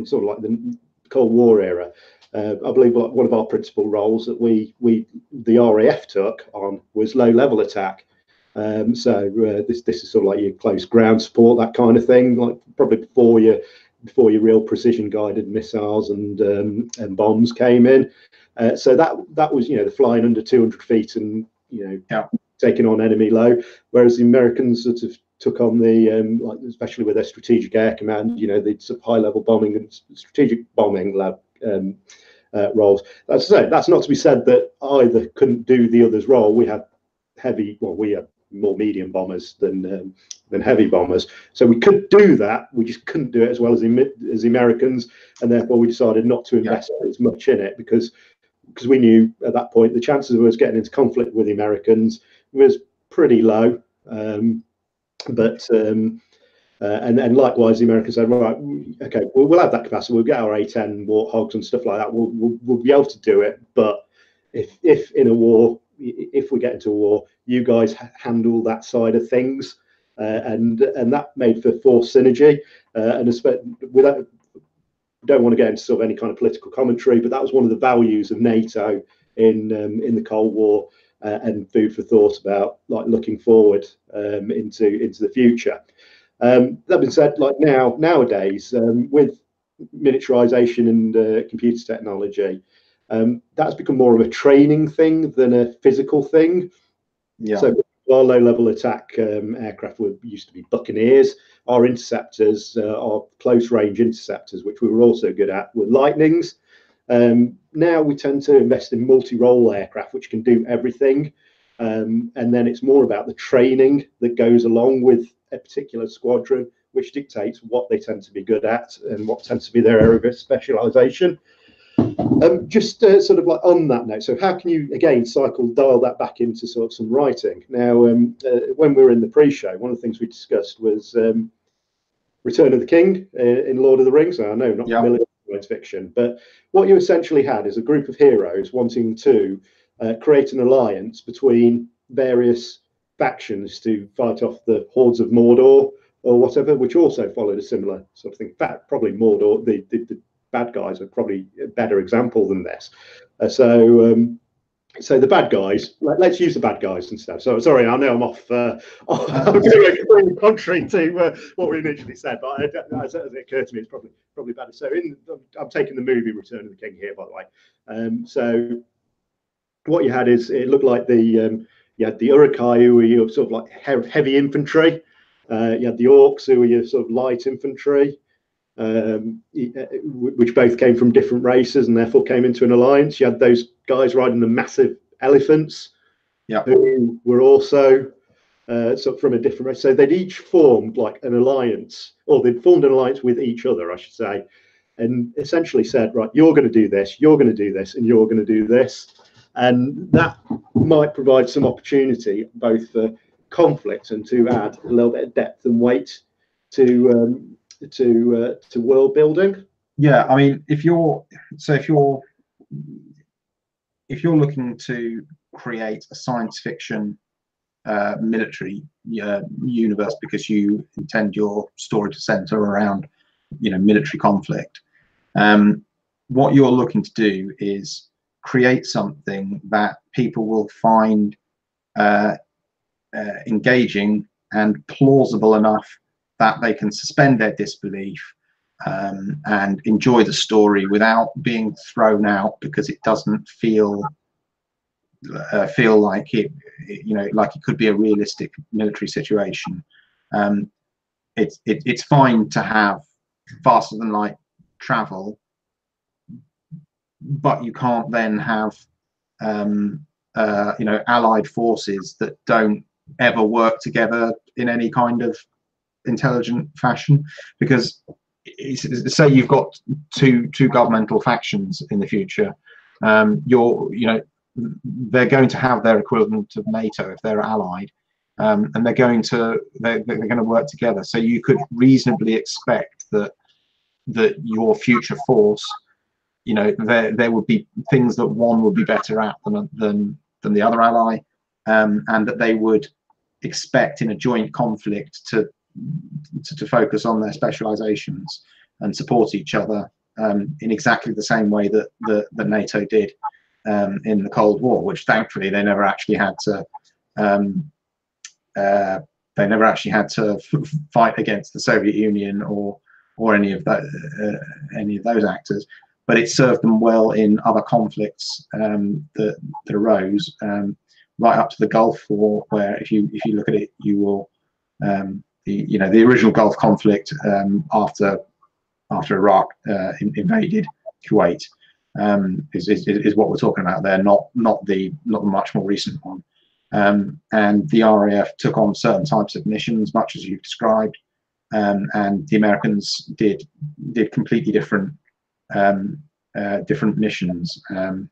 Speaker 1: sort of like the Cold War era, I believe one of our principal roles that the RAF took on was low level attack. This is sort of like your close ground support, that kind of thing, like probably before your real precision guided missiles and bombs came in. So that was the flying under 200 feet and taking on enemy low, whereas the Americans sort of took on the especially with their strategic air command, the sort of high level bombing and strategic bombing roles. That's not to be said that either couldn't do the other's role. We had more medium bombers than heavy bombers, so we could do that. We just couldn't do it as well as the Americans, and therefore we decided not to invest as much in it because we knew at that point the chances of us getting into conflict with the Americans was pretty low. And likewise, the Americans said, right, okay, we'll have that capacity. We'll get our A-10 Warthogs and stuff like that. We'll be able to do it. But if in a war, if we get into a war, you guys handle that side of things, and that made for force synergy. And without, don't want to get into sort of any kind of political commentary, but that was one of the values of NATO in the Cold War. And food for thought about like looking forward into the future. That being said, like nowadays with miniaturization and computer technology, that's become more of a training thing than a physical thing. Yeah. So our low-level attack aircraft used to be Buccaneers. Our interceptors, our close-range interceptors, which we were also good at, were Lightnings. Now we tend to invest in multi-role aircraft, which can do everything, and then it's more about the training that goes along with a particular squadron, which dictates what they tend to be good at and what tends to be their area of specialisation. Just sort of like on that note, so how can you again dial that back into sort of some writing? Now, when we were in the pre-show, one of the things we discussed was Return of the King in Lord of the Rings. I know not familiar with science fiction, but what you essentially had is a group of heroes wanting to create an alliance between various factions to fight off the hordes of Mordor or whatever, which also followed a similar sort of thing. In fact, probably Mordor, the bad guys are probably a better example than this. So the bad guys, let's use the bad guys instead. So sorry, I know I'm off. I'm doing completely contrary to what we initially said, but as it occurred to me, it's probably better. So I'm taking the movie Return of the King here, by the way. So what you had is, it looked like you had the Uruk-hai, who were your sort of like heavy infantry. You had the Orcs, who were your sort of light infantry, which both came from different races and therefore came into an alliance. You had those guys riding the massive elephants, who were also sort of from a different race. So they'd each formed like an alliance, or they'd formed an alliance with each other, I should say, and essentially said, right, you're going to do this, you're going to do this, and you're going to do this. And that might provide some opportunity both for conflict and to add a little bit of depth and weight to world building.
Speaker 2: Yeah, I mean, if you're looking to create a science fiction military universe, because you intend your story to center around, military conflict, what you're looking to do is create something that people will find engaging and plausible enough that they can suspend their disbelief and enjoy the story without being thrown out because it doesn't feel like it could be a realistic military situation. It's fine to have faster than light travel, but you can't then have allied forces that don't ever work together in any kind of intelligent fashion. Because say you've got two governmental factions in the future, they're going to have their equivalent of NATO if they're allied, and they're going to work together. So you could reasonably expect that your future force, there would be things that one would be better at than the other ally, and that they would expect in a joint conflict to focus on their specializations and support each other in exactly the same way that NATO did in the Cold War, which thankfully they never actually had to fight against the Soviet Union or any of those actors. But it served them well in other conflicts that arose, right up to the Gulf War, where if you look at it, you will the original Gulf conflict after Iraq invaded Kuwait is what we're talking about there, not the much more recent one. And the RAF took on certain types of missions, much as you've described, and the Americans did completely different missions. And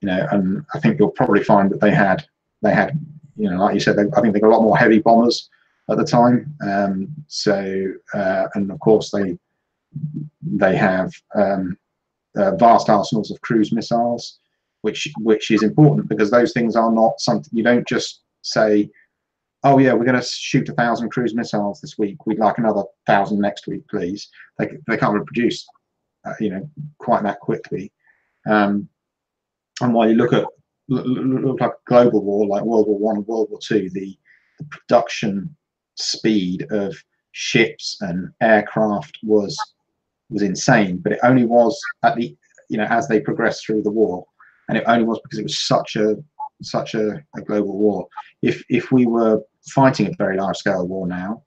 Speaker 2: I think you'll probably find that they had like you said, I think they got a lot more heavy bombers at the time. And of course they have vast arsenals of cruise missiles, which is important, because those things are not something you don't just say, oh yeah, we're going to shoot 1,000 cruise missiles this week, we'd like another 1,000 next week, please. They can't reproduce quite that quickly. And while you look like a global war like World War I and World War II, the production speed of ships and aircraft was insane, but it only was at the as they progressed through the war, and it only was because it was such a global war. If we were fighting a very large scale war now,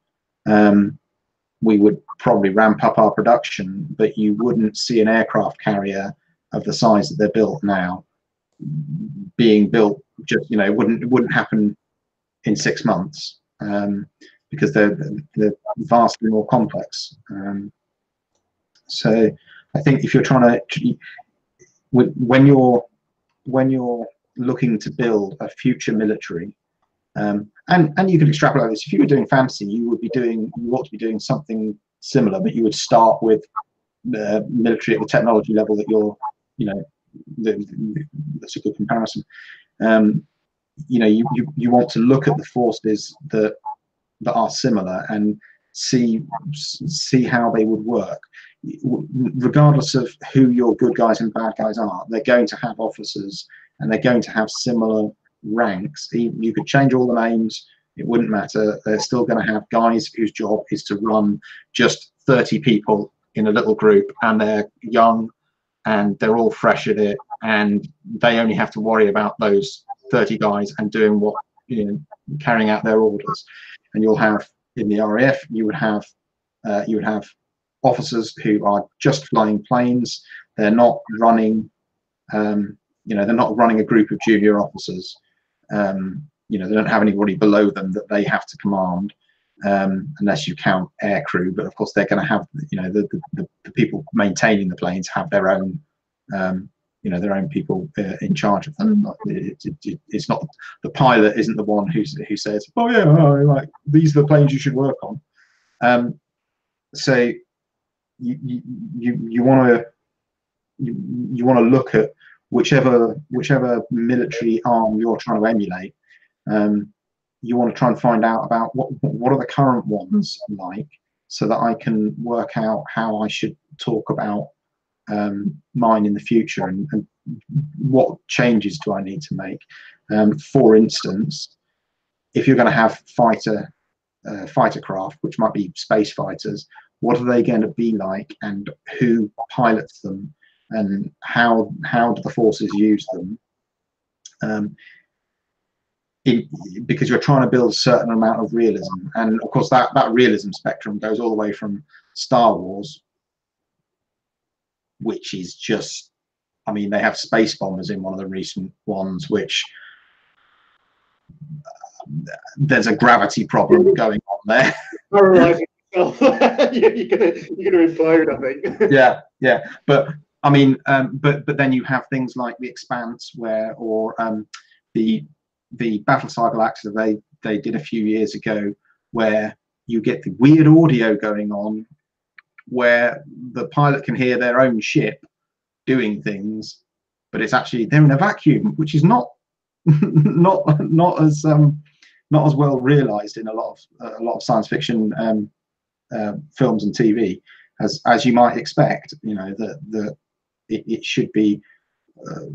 Speaker 2: we would probably ramp up our production, but you wouldn't see an aircraft carrier of the size that they're built now being built. Just it wouldn't happen in 6 months, because they're vastly more complex. So I think if you're trying to, when you're looking to build a future military, and you can extrapolate this. If you were doing fantasy, you ought to be doing something similar, but you would start with the military at the technology level that you're, that's a good comparison. You want to look at the forces that are similar and see how they would work. Regardless of who your good guys and bad guys are, they're going to have officers and they're going to have similar ranks. You could change all the names, it wouldn't matter. They're still going to have guys whose job is to run just 30 people in a little group, and they're young and they're all fresh at it, and they only have to worry about those 30 guys and doing what, carrying out their orders. And you'll have, in the RAF, you would have officers who are just flying planes. They're not running, they're not running a group of junior officers. They don't have anybody below them that they have to command, unless you count air crew. But of course, they're going to have, the people maintaining the planes have their own, their own people in charge of them. It's not, the pilot isn't the one who says, oh yeah, like these are the planes you should work on. So you want to look at whichever military arm you're trying to emulate. You want to try and find out about what are the current ones like, so that I can work out how I should talk about mine in the future, and what changes do I need to make. For instance, if you're going to have fighter craft, which might be space fighters, what are they going to be like, and who pilots them, and how do the forces use them? Because you're trying to build a certain amount of realism, and of course that realism spectrum goes all the way from Star Wars, which is just, I mean, they have space bombers in one of the recent ones, which there's a gravity problem going on there.
Speaker 1: You're gonna implode, I think.
Speaker 2: Yeah, but I mean, but then you have things like The Expanse, or the battle cycle actor they did a few years ago, where you get the weird audio going on, where the pilot can hear their own ship doing things, but it's actually they're in a vacuum, which is not as well realized in a lot of science fiction films and TV as you might expect. That it should be.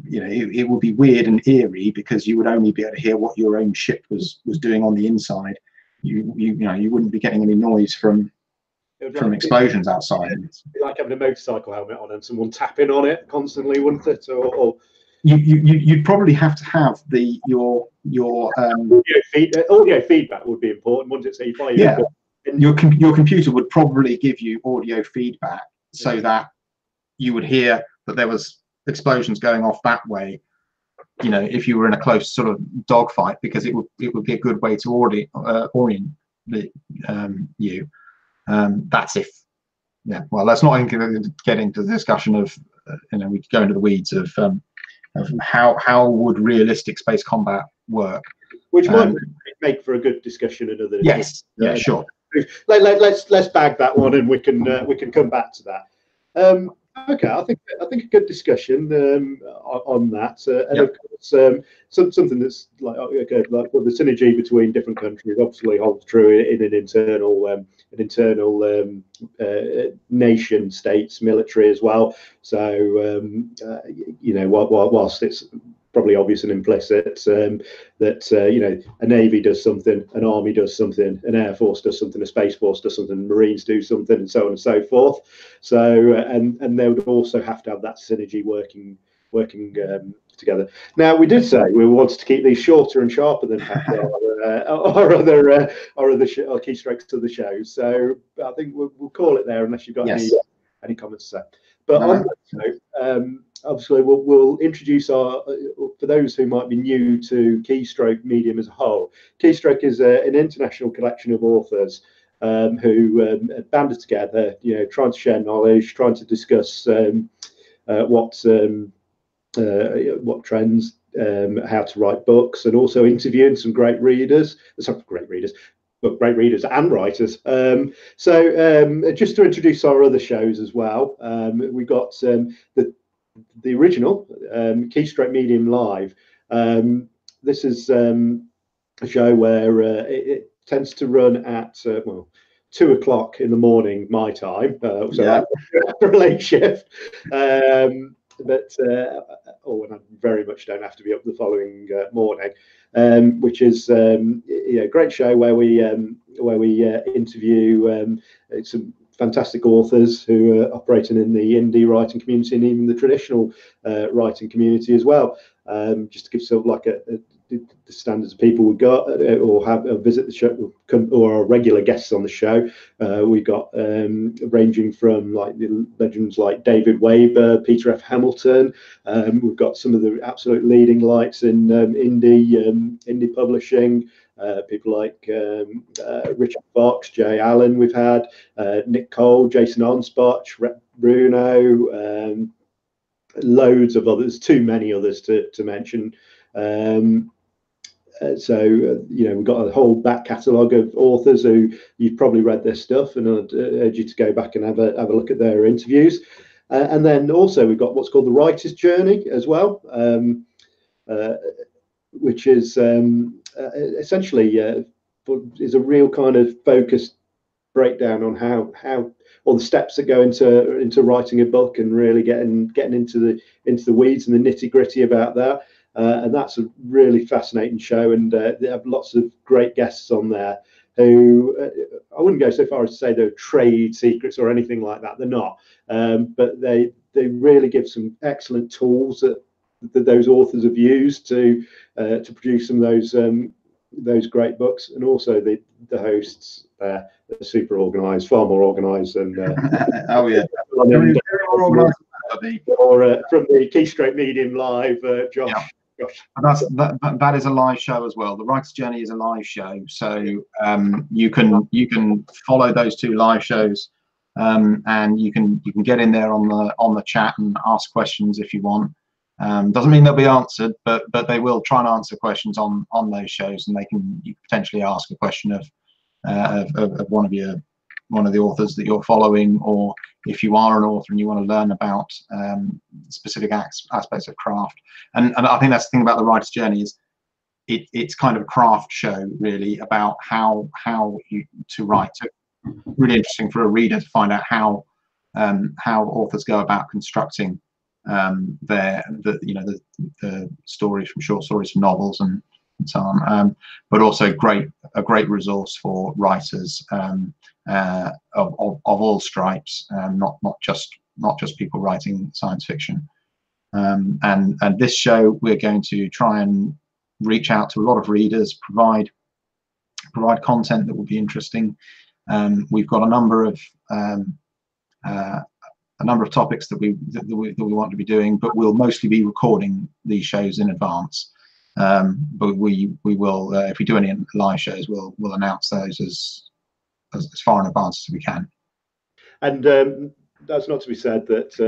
Speaker 2: It would be weird and eerie, because you would only be able to hear what your own ship was doing on the inside. You wouldn't be getting any noise from explosions outside.
Speaker 1: It'd be like having a motorcycle helmet on and someone tapping on it constantly, wouldn't it? Or
Speaker 2: you'd probably have to have your
Speaker 1: audio feedback would be important, wouldn't it? So you fly
Speaker 2: your computer would probably give you audio feedback, so that you would hear that there was explosions going off that way, if you were in a close sort of dogfight, because it would be a good way to orient you. That's if, well, let's not get into the discussion of, we could go into the weeds of how would realistic space combat work,
Speaker 1: which might make for a good discussion another.
Speaker 2: Yes, sure.
Speaker 1: Let's bag that one, and we can come back to that. Okay, I think a good discussion on that, and of course, something that's like the synergy between different countries obviously holds true in an internal nation states military as well. So whilst it's probably obvious and implicit that a navy does something, an army does something, an air force does something, a space force does something, marines do something, and so on and so forth. So and they would also have to have that synergy working together. Now, we did say we wanted to keep these shorter and sharper than our other keystrokes of the show. So I think we'll call it there, unless you've got any comments to say. But on that note, obviously we'll introduce for those who might be new to Keystroke Medium as a whole. Keystroke is an international collection of authors who banded together, trying to share knowledge, trying to discuss what trends, how to write books, and also interviewing some great readers and writers. So just to introduce our other shows as well, we got the original Keystroke Medium Live. This is a show where it tends to run at 2 o'clock in the morning my time, so after a late shift. when I very much don't have to be up the following morning, which is a great show where we interview some fantastic authors who are operating in the indie writing community and even the traditional writing community as well. Just to give sort of like the standards of people we've got or have visit the show or are regular guests on the show. We've got ranging from like the legends like David Weber, Peter F. Hamilton. We've got some of the absolute leading lights in indie publishing. People like Richard Fox, Jay Allen. We've had Nick Cole, Jason Onspot, Bruno, loads of others. Too many others to mention. We've got a whole back catalogue of authors who you've probably read their stuff, and I'd urge you to go back and have a look at their interviews. And then also we've got what's called the Writer's Journey as well, which is essentially is a real kind of focused breakdown on how all the steps that go into writing a book and really getting into the weeds and the nitty-gritty about that. And that's a really fascinating show, and they have lots of great guests on there who I wouldn't go so far as to say they're trade secrets or anything like that. They're not, but they really give some excellent tools that those authors have used to produce some of those great books. And also the hosts are super organised, far more organised than
Speaker 2: oh yeah,
Speaker 1: or from the Keystroke Medium Live, Josh.
Speaker 2: Yeah. And that is a live show as well. The Writer's Journey is a live show, so you can follow those two live shows, and you can get in there on the chat and ask questions if you want. Doesn't mean they'll be answered, but they will try and answer questions on those shows, and you potentially ask a question of one of the authors that you're following, or if you are an author and you want to learn about specific aspects of craft. And I think that's the thing about the Writer's Journey is it's kind of a craft show really about how to write. So really interesting for a reader to find out how authors go about constructing the stories, from short stories to novels and so on, but also a great resource for writers of all stripes, not just people writing science fiction. And this show we're going to try and reach out to a lot of readers, provide content that will be interesting. We've got a number of topics that we want to be doing, but we'll mostly be recording these shows in advance. But we will, if we do any live shows, we'll announce those as far in advance as we can. And
Speaker 1: that's not to be said that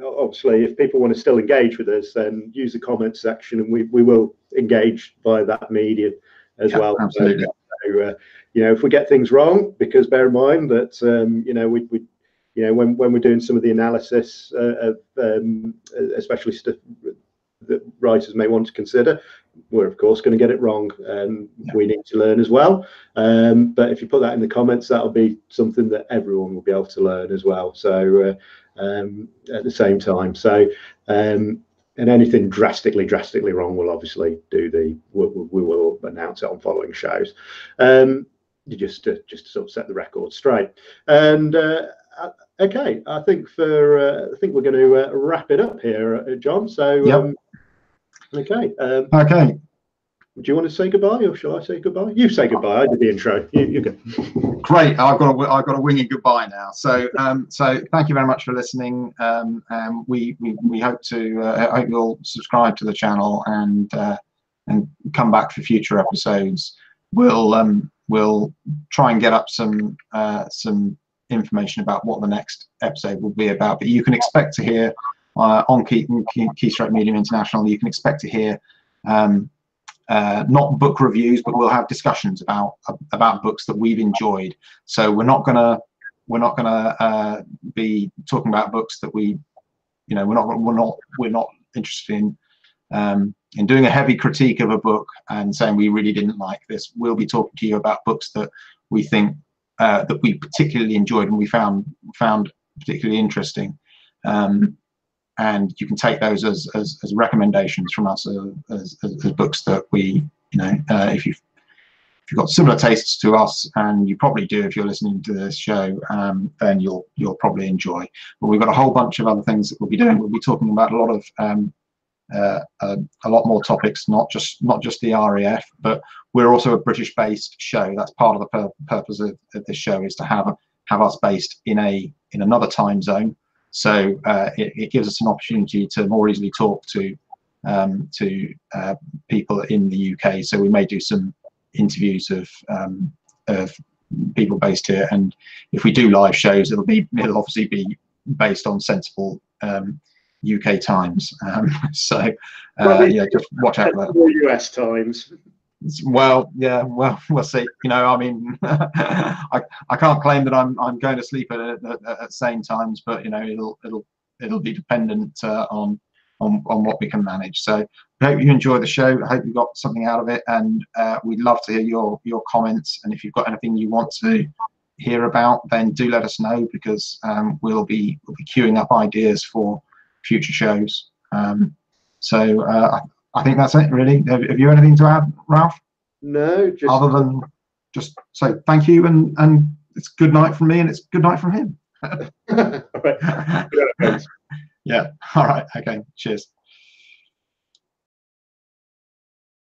Speaker 1: obviously if people want to still engage with us, then use the comment section, and we will engage via that medium as well.
Speaker 2: Absolutely.
Speaker 1: So, if we get things wrong, because bear in mind that when we're doing some of the analysis of especially stuff that writers may want to consider, we're of course going to get it wrong, and we need to learn as well. But if you put that in the comments, that'll be something that everyone will be able to learn as well. So at the same time, and anything drastically wrong, we'll obviously we will announce it on following shows. Just to sort of set the record straight. And okay, I think we're going to wrap it up here, John. So okay.
Speaker 2: Okay.
Speaker 1: Do you want to say goodbye, or shall I say goodbye? You say goodbye. I did the intro. You go.
Speaker 2: Great. I've got a wingy goodbye now. So thank you very much for listening. We hope you'll subscribe to the channel and come back for future episodes. We'll try and get up some information about what the next episode will be about. But you can expect to hear on Keystroke Medium International. You can expect to hear not book reviews, but we'll have discussions about books that we've enjoyed. So we're not gonna be talking about books that we're not interested in doing a heavy critique of a book and saying we really didn't like this. We'll be talking to you about books that we think that we particularly enjoyed and we found particularly interesting. and you can take those as recommendations from us as books that we, if you've got similar tastes to us, and you probably do if you're listening to this show, then you'll probably enjoy. But we've got a whole bunch of other things that we'll be doing. We'll be talking about a lot of a lot more topics, not just the RAF, but we're also a British-based show. That's part of the purpose of this show, is to have us based in another time zone. So it gives us an opportunity to more easily talk to people in the UK. So we may do some interviews of people based here, and if we do live shows, it'll obviously be based on sensible UK times. So yeah, just watch out for that.
Speaker 1: US times.
Speaker 2: Well, yeah, well, we'll see. I mean, I can't claim that I'm going to sleep at same times, but it'll be dependent on what we can manage. So I hope you enjoy the show. I hope you got something out of it, and we'd love to hear your comments. And if you've got anything you want to hear about, then do let us know, because we'll be queuing up ideas for future shows. So I think that's it, really. Have you anything to add, Ralph?
Speaker 1: No, just
Speaker 2: other than just say thank you, and it's good night from me, and it's good night from him.
Speaker 1: All right.
Speaker 2: Yeah. All right. Okay. Cheers.